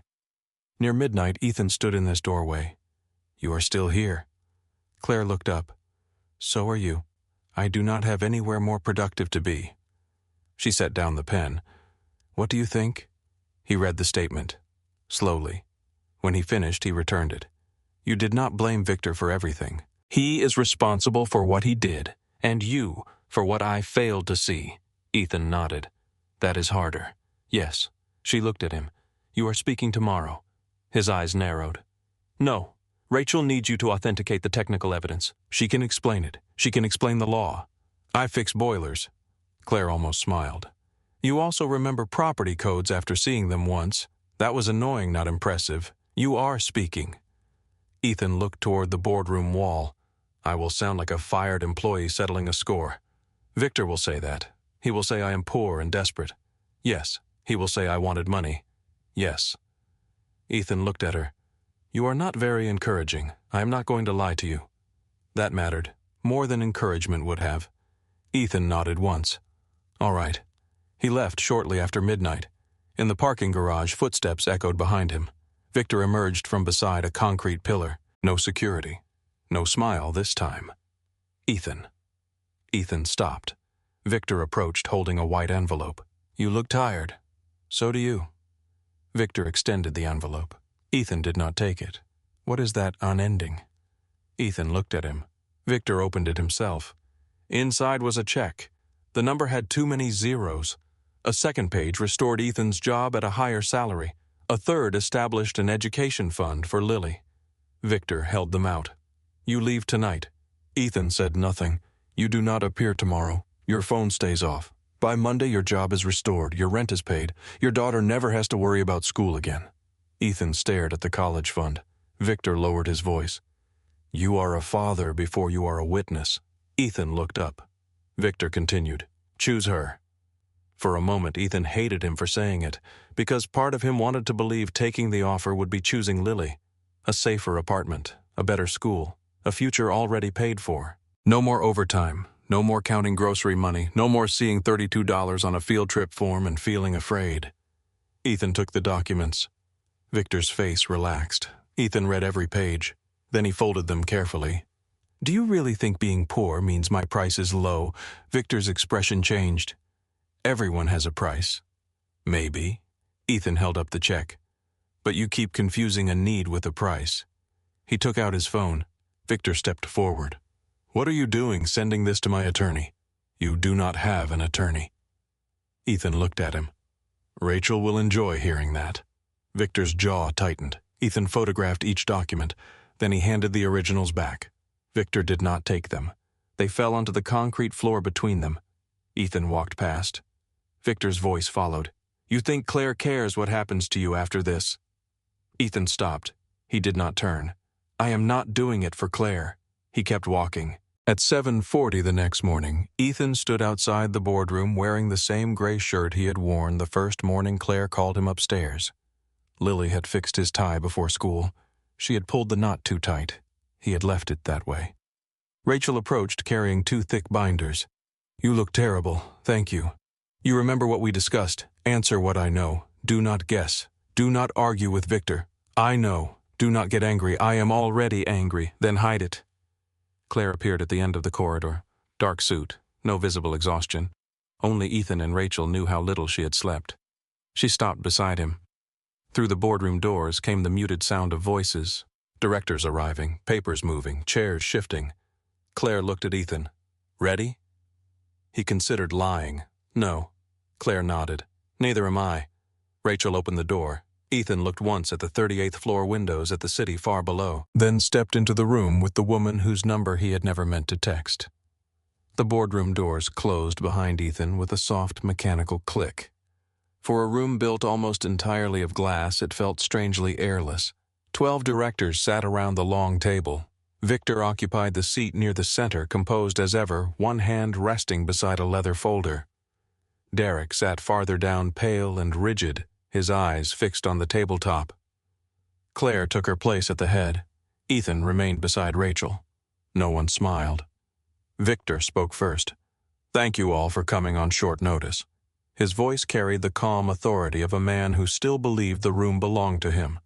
Near midnight, Ethan stood in this doorway. You are still here. Claire looked up. So are you. I do not have anywhere more productive to be. She set down the pen. What do you think? He read the statement. Slowly. When he finished, he returned it. You did not blame Victor for everything. He is responsible for what he did, and you for what I failed to see. Ethan nodded. That is harder. Yes. She looked at him. You are speaking tomorrow. His eyes narrowed. No. Rachel needs you to authenticate the technical evidence. She can explain it. She can explain the law. I fix boilers. Claire almost smiled. You also remember property codes after seeing them once. That was annoying, not impressive. You are speaking. Ethan looked toward the boardroom wall. I will sound like a fired employee settling a score. Victor will say that. He will say I am poor and desperate. Yes. He will say I wanted money. Yes. Ethan looked at her. You are not very encouraging. I am not going to lie to you. That mattered. More than encouragement would have. Ethan nodded once. All right. He left shortly after midnight. In the parking garage, footsteps echoed behind him. Victor emerged from beside a concrete pillar. No security. No smile this time. Ethan. Ethan stopped. Victor approached holding a white envelope. You look tired. So do you. Victor extended the envelope. Ethan did not take it. What is that unending? Ethan looked at him. Victor opened it himself. Inside was a check. The number had too many zeros. A second page restored Ethan's job at a higher salary. A third established an education fund for Lily. Victor held them out. You leave tonight. Ethan said nothing. You do not appear tomorrow. Your phone stays off. By Monday your job is restored. Your rent is paid. Your daughter never has to worry about school again. Ethan stared at the college fund. Victor lowered his voice. You are a father before you are a witness. Ethan looked up. Victor continued. Choose her. For a moment, Ethan hated him for saying it, because part of him wanted to believe taking the offer would be choosing Lily. A safer apartment, a better school, a future already paid for. No more overtime, no more counting grocery money, no more seeing $32 on a field trip form and feeling afraid. Ethan took the documents. Victor's face relaxed. Ethan read every page. Then he folded them carefully. Do you really think being poor means my price is low? Victor's expression changed. Everyone has a price. Maybe. Ethan held up the check. But you keep confusing a need with a price. He took out his phone. Victor stepped forward. What are you doing sending this to my attorney? You do not have an attorney. Ethan looked at him. Rachel will enjoy hearing that. Victor's jaw tightened. Ethan photographed each document. Then he handed the originals back. Victor did not take them. They fell onto the concrete floor between them. Ethan walked past. Victor's voice followed. "You think Claire cares what happens to you after this?" Ethan stopped. He did not turn. "I am not doing it for Claire." He kept walking. At 7:40 the next morning, Ethan stood outside the boardroom wearing the same gray shirt he had worn the first morning Claire called him upstairs. Lily had fixed his tie before school. She had pulled the knot too tight. He had left it that way. Rachel approached carrying 2 thick binders. "You look terrible, thank you. You remember what we discussed. Answer what I know. Do not guess. Do not argue with Victor. I know. Do not get angry. I am already angry. Then hide it." Claire appeared at the end of the corridor. Dark suit, no visible exhaustion. Only Ethan and Rachel knew how little she had slept. She stopped beside him. Through the boardroom doors came the muted sound of voices. Directors arriving, papers moving, chairs shifting. Claire looked at Ethan. "Ready?" He considered lying. "No." Claire nodded. "Neither am I." Rachel opened the door. Ethan looked once at the 38th floor windows at the city far below, then stepped into the room with the woman whose number he had never meant to text. The boardroom doors closed behind Ethan with a soft mechanical click. For a room built almost entirely of glass, it felt strangely airless. 12 directors sat around the long table. Victor occupied the seat near the center, composed as ever, one hand resting beside a leather folder. Derek sat farther down, pale and rigid, his eyes fixed on the tabletop. Claire took her place at the head. Ethan remained beside Rachel. No one smiled. Victor spoke first. "Thank you all for coming on short notice." His voice carried the calm authority of a man who still believed the room belonged to him.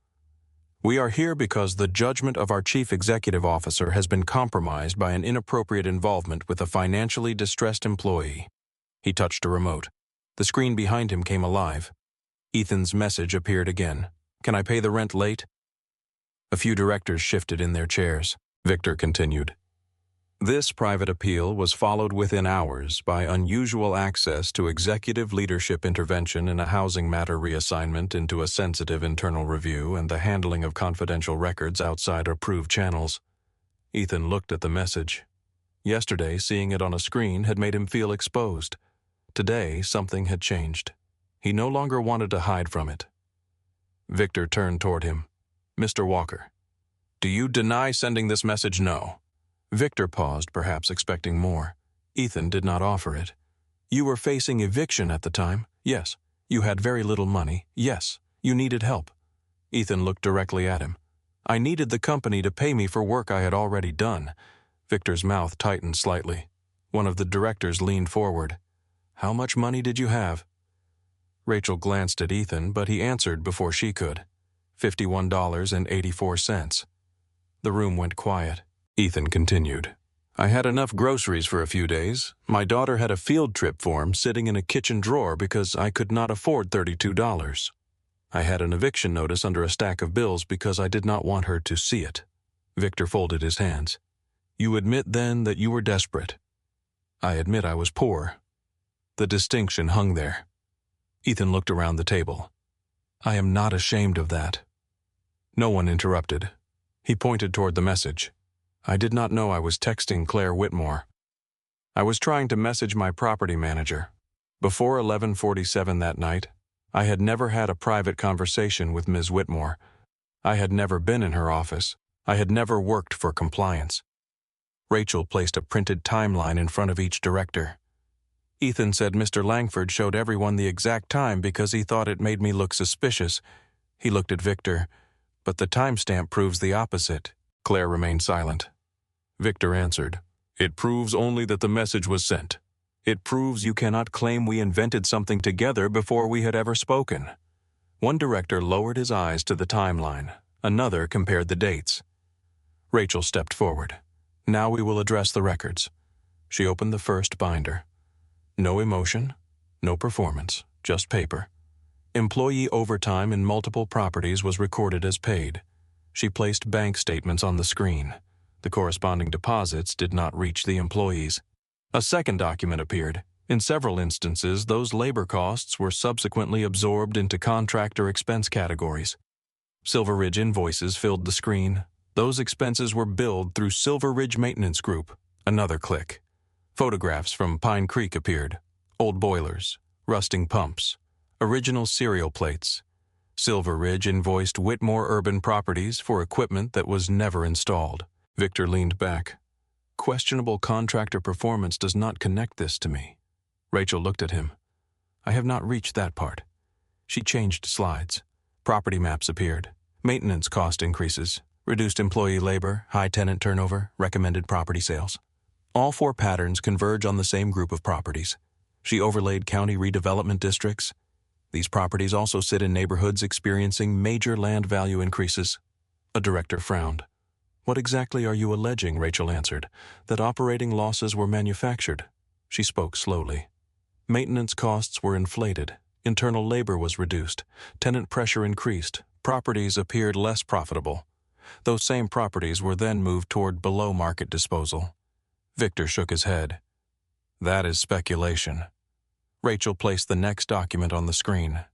"We are here because the judgment of our chief executive officer has been compromised by an inappropriate involvement with a financially distressed employee." He touched a remote. The screen behind him came alive. Ethan's message appeared again. "Can I pay the rent late?" A few directors shifted in their chairs. Victor continued. This private appeal was followed within hours by unusual access to executive leadership intervention in a housing matter reassignment into a sensitive internal review and the handling of confidential records outside approved channels. Ethan looked at the message. Yesterday, seeing it on a screen had made him feel exposed. Today, something had changed. He no longer wanted to hide from it. Victor turned toward him. "Mr. Walker, do you deny sending this message?" "No." Victor paused, perhaps expecting more. Ethan did not offer it. "You were facing eviction at the time?" "Yes." "You had very little money?" "Yes." "You needed help?" Ethan looked directly at him. "I needed the company to pay me for work I had already done." Victor's mouth tightened slightly. One of the directors leaned forward. "How much money did you have?" Rachel glanced at Ethan, but he answered before she could. $51.84. The room went quiet. Ethan continued. "I had enough groceries for a few days. My daughter had a field trip form sitting in a kitchen drawer because I could not afford $32. I had an eviction notice under a stack of bills because I did not want her to see it." Victor folded his hands. "You admit, then, that you were desperate?" "I admit I was poor." The distinction hung there. Ethan looked around the table. "I am not ashamed of that." No one interrupted. He pointed toward the message. "I did not know I was texting Claire Whitmore. I was trying to message my property manager. Before 11:47 that night, I had never had a private conversation with Ms. Whitmore. I had never been in her office. I had never worked for compliance." Rachel placed a printed timeline in front of each director. "Ethan said Mr. Langford showed everyone the exact time because he thought it made me look suspicious." He looked at Victor. "But the timestamp proves the opposite." Claire remained silent. Victor answered. "It proves only that the message was sent. It proves you cannot claim we invented something together before we had ever spoken." One director lowered his eyes to the timeline. Another compared the dates. Rachel stepped forward. "Now we will address the records." She opened the first binder. No emotion, no performance, just paper. Employee overtime in multiple properties was recorded as paid. She placed bank statements on the screen. The corresponding deposits did not reach the employees. A second document appeared. In several instances, those labor costs were subsequently absorbed into contractor expense categories. Silver Ridge invoices filled the screen. Those expenses were billed through Silver Ridge Maintenance Group. Another click. Photographs from Pine Creek appeared. Old boilers, rusting pumps, original serial plates. Silver Ridge invoiced Whitmore Urban Properties for equipment that was never installed. Victor leaned back. Questionable contractor performance does not connect this to me. Rachel looked at him. I have not reached that part. She changed slides. Property maps appeared. Maintenance cost increases, reduced employee labor, high tenant turnover, recommended property sales. All 4 patterns converge on the same group of properties. She overlaid county redevelopment districts. These properties also sit in neighborhoods experiencing major land value increases. A director frowned. What exactly are you alleging? Rachel answered. That operating losses were manufactured. She spoke slowly. Maintenance costs were inflated. Internal labor was reduced. Tenant pressure increased. Properties appeared less profitable. Those same properties were then moved toward below-market disposal. Victor shook his head. That is speculation. Rachel placed the next document on the screen.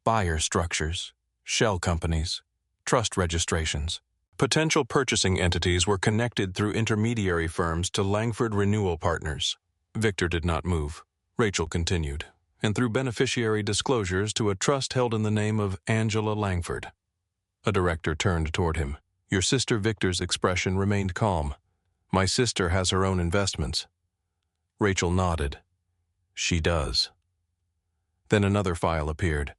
Buyer structures, shell companies, trust registrations. Potential purchasing entities were connected through intermediary firms to Langford Renewal Partners. Victor did not move. Rachel continued, and through beneficiary disclosures to a trust held in the name of Angela Langford. A director turned toward him. Your sister Victor's expression remained calm. My sister has her own investments. Rachel nodded. She does. Then another file appeared,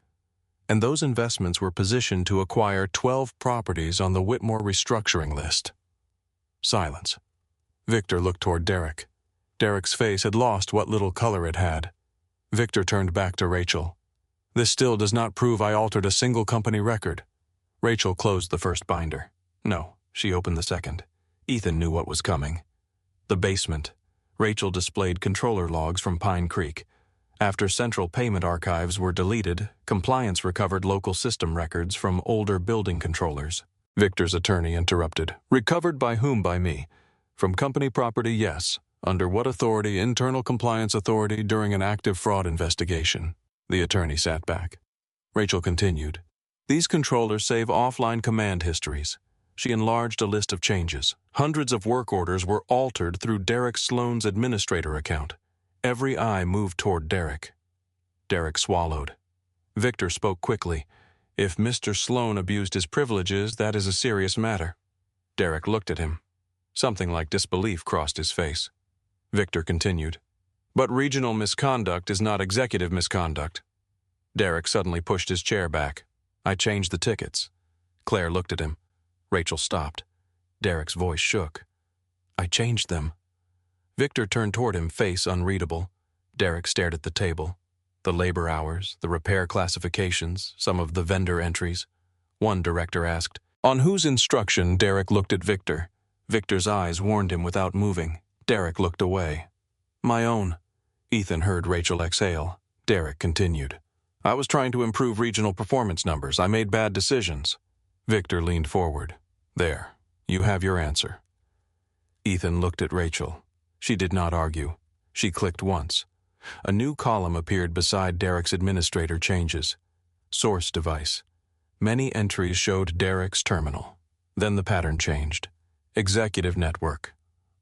and those investments were positioned to acquire 12 properties on the Whitmore restructuring list. Silence. Victor looked toward Derek. Derek's face had lost what little color it had. Victor turned back to Rachel. This still does not prove I altered a single company record. Rachel closed the first binder. No, she opened the second. Ethan knew what was coming. The basement. Rachel displayed controller logs from Pine Creek. After central payment archives were deleted, compliance recovered local system records from older building controllers. Victor's attorney interrupted. Recovered by whom? By me. From company property, yes. Under what authority? Internal compliance authority during an active fraud investigation. The attorney sat back. Rachel continued. These controllers save offline command histories. She enlarged a list of changes. Hundreds of work orders were altered through Derek Sloan's administrator account. Every eye moved toward Derek. Derek swallowed. Victor spoke quickly. If Mr. Sloan abused his privileges, that is a serious matter. Derek looked at him. Something like disbelief crossed his face. Victor continued. But regional misconduct is not executive misconduct. Derek suddenly pushed his chair back. I changed the tickets. Claire looked at him. Rachel stopped. Derek's voice shook. I changed them. Victor turned toward him, face unreadable. Derek stared at the table. The labor hours, the repair classifications, some of the vendor entries. One director asked, On whose instruction? Derek looked at Victor. Victor's eyes warned him without moving. Derek looked away. My own. Ethan heard Rachel exhale. Derek continued. I was trying to improve regional performance numbers. I made bad decisions. Victor leaned forward. There, you have your answer. Ethan looked at Rachel. She did not argue. She clicked once. A new column appeared beside Derek's administrator changes. Source device. Many entries showed Derek's terminal. Then the pattern changed. Executive network.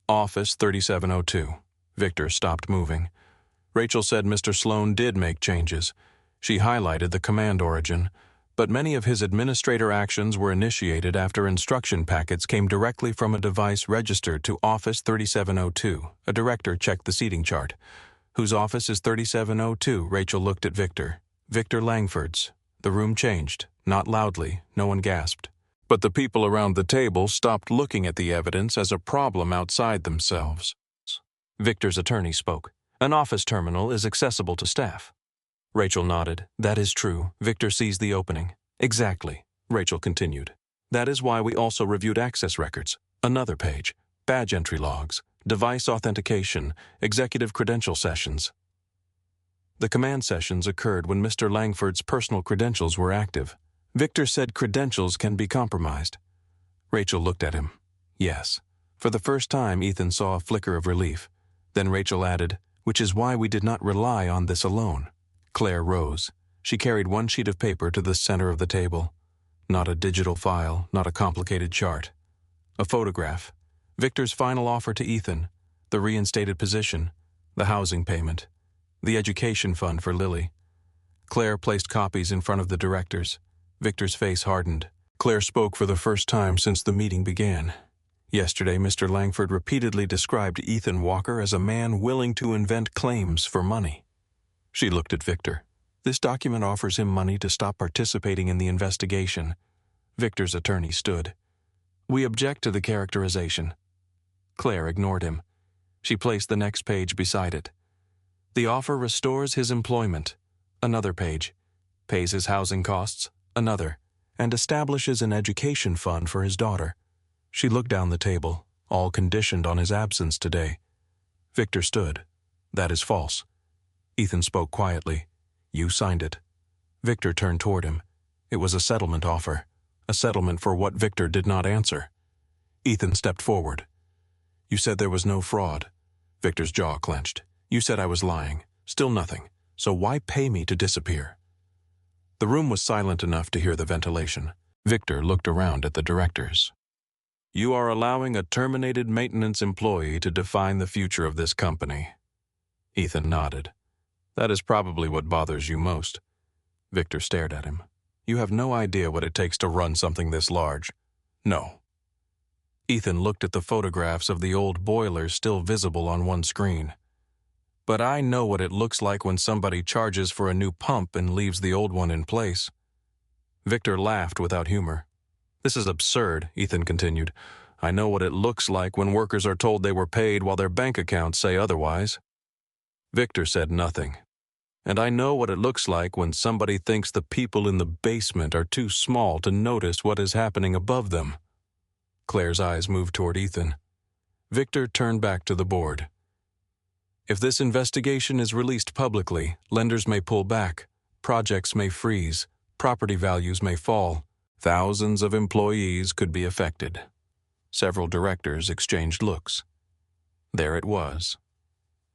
Office 3702. Victor stopped moving. Rachel said Mr. Sloan did make changes. She highlighted the command origin, but many of his administrator actions were initiated after instruction packets came directly from a device registered to Office 3702. A director checked the seating chart. Whose office is 3702? Rachel looked at Victor. Victor Langford's. The room changed. Not loudly. No one gasped. But the people around the table stopped looking at the evidence as a problem outside themselves. Victor's attorney spoke. An office terminal is accessible to staff. Rachel nodded. That is true. Victor sees the opening. Exactly. Rachel continued. That is why we also reviewed access records. Another page. Badge entry logs. Device authentication. Executive credential sessions. The command sessions occurred when Mr. Langford's personal credentials were active. Victor said credentials can be compromised. Rachel looked at him. Yes. For the first time, Ethan saw a flicker of relief. Then Rachel added, which is why we did not rely on this alone. Claire rose. She carried one sheet of paper to the center of the table. Not a digital file, not a complicated chart. A photograph. Victor's final offer to Ethan. the reinstated position, the housing payment, the education fund for Lily. Claire placed copies in front of the directors. Victor's face hardened. Claire spoke for the first time since the meeting began. Yesterday, Mr. Langford repeatedly described Ethan Walker as a man willing to invent claims for money. She looked at Victor. This document offers him money to stop participating in the investigation. Victor's attorney stood. We object to the characterization. Claire ignored him. She placed the next page beside it. The offer restores his employment. Another page. Pays his housing costs. Another. And establishes an education fund for his daughter. She looked down the table, all conditioned on his absence today. Victor stood. That is false. Ethan spoke quietly. You signed it. Victor turned toward him. It was a settlement offer. A settlement for what Victor did not answer. Ethan stepped forward. You said there was no fraud. Victor's jaw clenched. You said I was lying. Still nothing. So why pay me to disappear? The room was silent enough to hear the ventilation. Victor looked around at the directors. You are allowing a terminated maintenance employee to define the future of this company. Ethan nodded. That is probably what bothers you most. Victor stared at him. You have no idea what it takes to run something this large. No. Ethan looked at the photographs of the old boilers still visible on one screen. But I know what it looks like when somebody charges for a new pump and leaves the old one in place. Victor laughed without humor. This is absurd, Ethan continued. I know what it looks like when workers are told they were paid while their bank accounts say otherwise. Victor said nothing. And I know what it looks like when somebody thinks the people in the basement are too small to notice what is happening above them. Claire's eyes moved toward Ethan. Victor turned back to the board. If this investigation is released publicly, lenders may pull back, projects may freeze, property values may fall, thousands of employees could be affected. Several directors exchanged looks. There it was.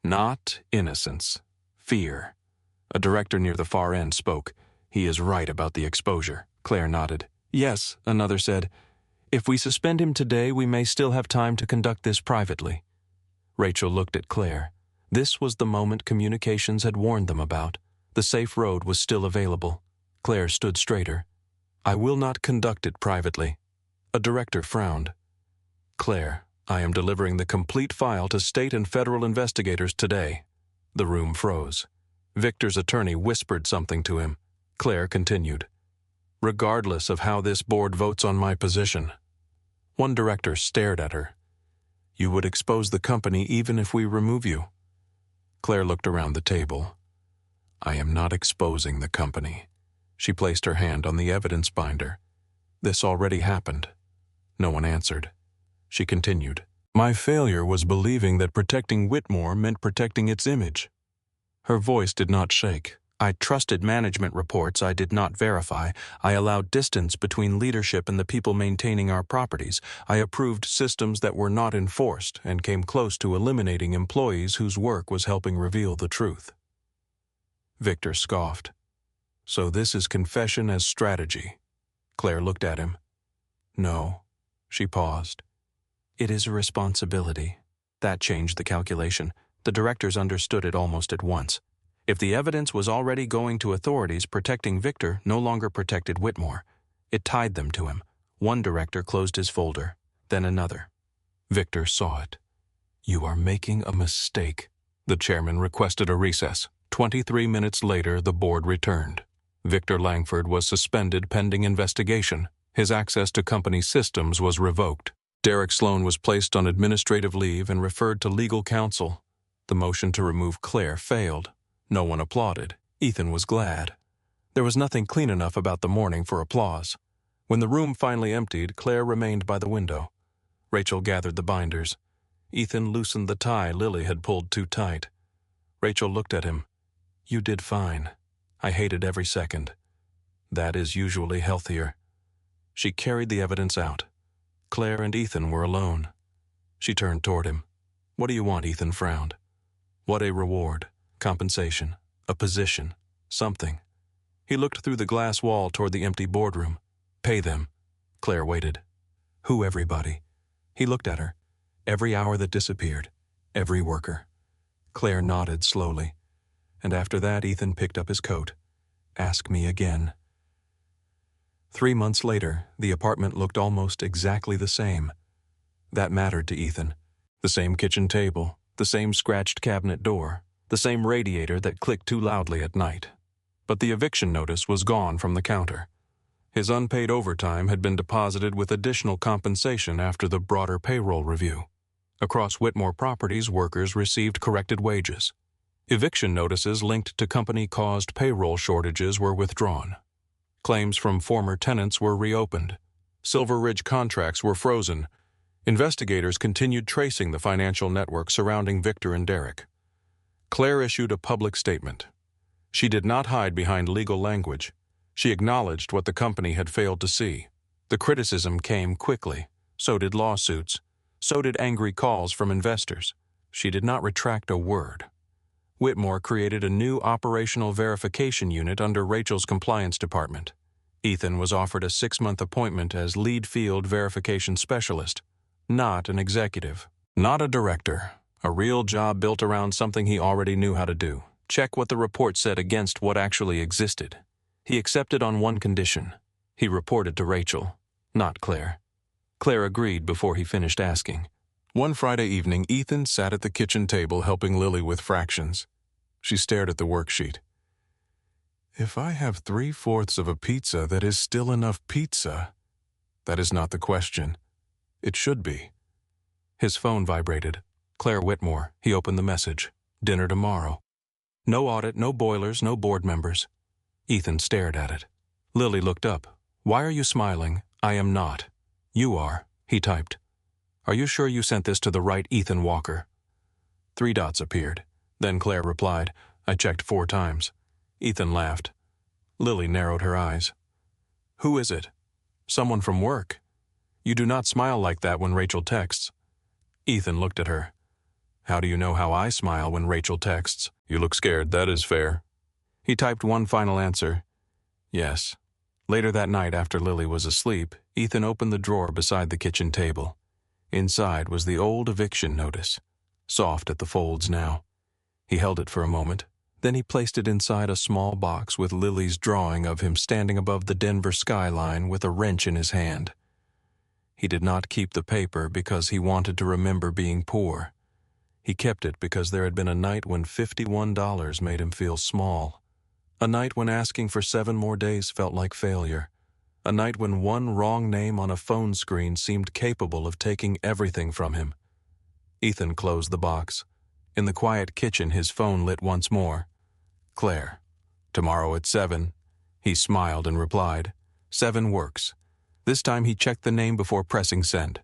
Not innocence, fear. A director near the far end spoke. He is right about the exposure. Claire nodded. Yes, another said. If we suspend him today, we may still have time to conduct this privately. Rachel looked at Claire. This was the moment communications had warned them about. The safe road was still available. Claire stood straighter. I will not conduct it privately. A director frowned. Claire, I am delivering the complete file to state and federal investigators today. The room froze. Victor's attorney whispered something to him. Claire continued. Regardless of how this board votes on my position. One director stared at her. You would expose the company even if we remove you. Claire looked around the table. I am not exposing the company. She placed her hand on the evidence binder. This already happened. No one answered. She continued. My failure was believing that protecting Whitmore meant protecting its image. Her voice did not shake. I trusted management reports I did not verify. I allowed distance between leadership and the people maintaining our properties. I approved systems that were not enforced and came close to eliminating employees whose work was helping reveal the truth. Victor scoffed. So this is confession as strategy. Claire looked at him. No. She paused. It is a responsibility. That changed the calculation. The directors understood it almost at once. If the evidence was already going to authorities, protecting Victor no longer protected Whitmore. It tied them to him. One director closed his folder, then another. Victor saw it. You are making a mistake. The chairman requested a recess. 23 minutes later, the board returned. Victor Langford was suspended pending investigation. His access to company systems was revoked. Derek Sloan was placed on administrative leave and referred to legal counsel. The motion to remove Claire failed. No one applauded. Ethan was glad. There was nothing clean enough about the morning for applause. When the room finally emptied, Claire remained by the window. Rachel gathered the binders. Ethan loosened the tie Lily had pulled too tight. Rachel looked at him. You did fine. I hated every second. That is usually healthier. She carried the evidence out. Claire and Ethan were alone. She turned toward him. What do you want? Ethan frowned. What a reward. Compensation, a position, something. He looked through the glass wall toward the empty boardroom. Pay them. Claire waited. Who everybody? He looked at her. Every hour that disappeared. Every worker. Claire nodded slowly. And after that, Ethan picked up his coat. Ask me again. 3 months later, the apartment looked almost exactly the same. That mattered to Ethan. The same kitchen table, the same scratched cabinet door, the same radiator that clicked too loudly at night. But the eviction notice was gone from the counter. His unpaid overtime had been deposited with additional compensation after the broader payroll review. Across Whitmore Properties, workers received corrected wages. Eviction notices linked to company-caused payroll shortages were withdrawn. Claims from former tenants were reopened. Silver Ridge contracts were frozen. Investigators continued tracing the financial network surrounding Victor and Derek. Claire issued a public statement. She did not hide behind legal language. She acknowledged what the company had failed to see. The criticism came quickly. So did lawsuits. So did angry calls from investors. She did not retract a word. Whitmore created a new operational verification unit under Rachel's compliance department. Ethan was offered a 6-month appointment as lead field verification specialist, not an executive, not a director, a real job built around something he already knew how to do. Check what the report said against what actually existed. He accepted on one condition. He reported to Rachel, not Claire. Claire agreed before he finished asking. One Friday evening, Ethan sat at the kitchen table helping Lily with fractions. She stared at the worksheet. If I have 3/4 of a pizza, that is still enough pizza. That is not the question. It should be. His phone vibrated. Claire Whitmore. He opened the message. Dinner tomorrow. No audit, no boilers, no board members. Ethan stared at it. Lily looked up. Why are you smiling? I am not. You are, he typed. Are you sure you sent this to the right Ethan Walker? 3 dots appeared. Then Claire replied, I checked 4 times. Ethan laughed. Lily narrowed her eyes. Who is it? Someone from work. You do not smile like that when Rachel texts. Ethan looked at her. How do you know how I smile when Rachel texts? You look scared, that is fair. He typed one final answer. Yes. Later that night, after Lily was asleep, Ethan opened the drawer beside the kitchen table. Inside was the old eviction notice, soft at the folds now. He held it for a moment. Then he placed it inside a small box with Lily's drawing of him standing above the Denver skyline with a wrench in his hand. He did not keep the paper because he wanted to remember being poor. He kept it because there had been a night when $51 made him feel small. A night when asking for 7 more days felt like failure. A night when one wrong name on a phone screen seemed capable of taking everything from him. Ethan closed the box. In the quiet kitchen, his phone lit once more. Claire. Tomorrow at 7. He smiled and replied. 7 works. This time he checked the name before pressing send.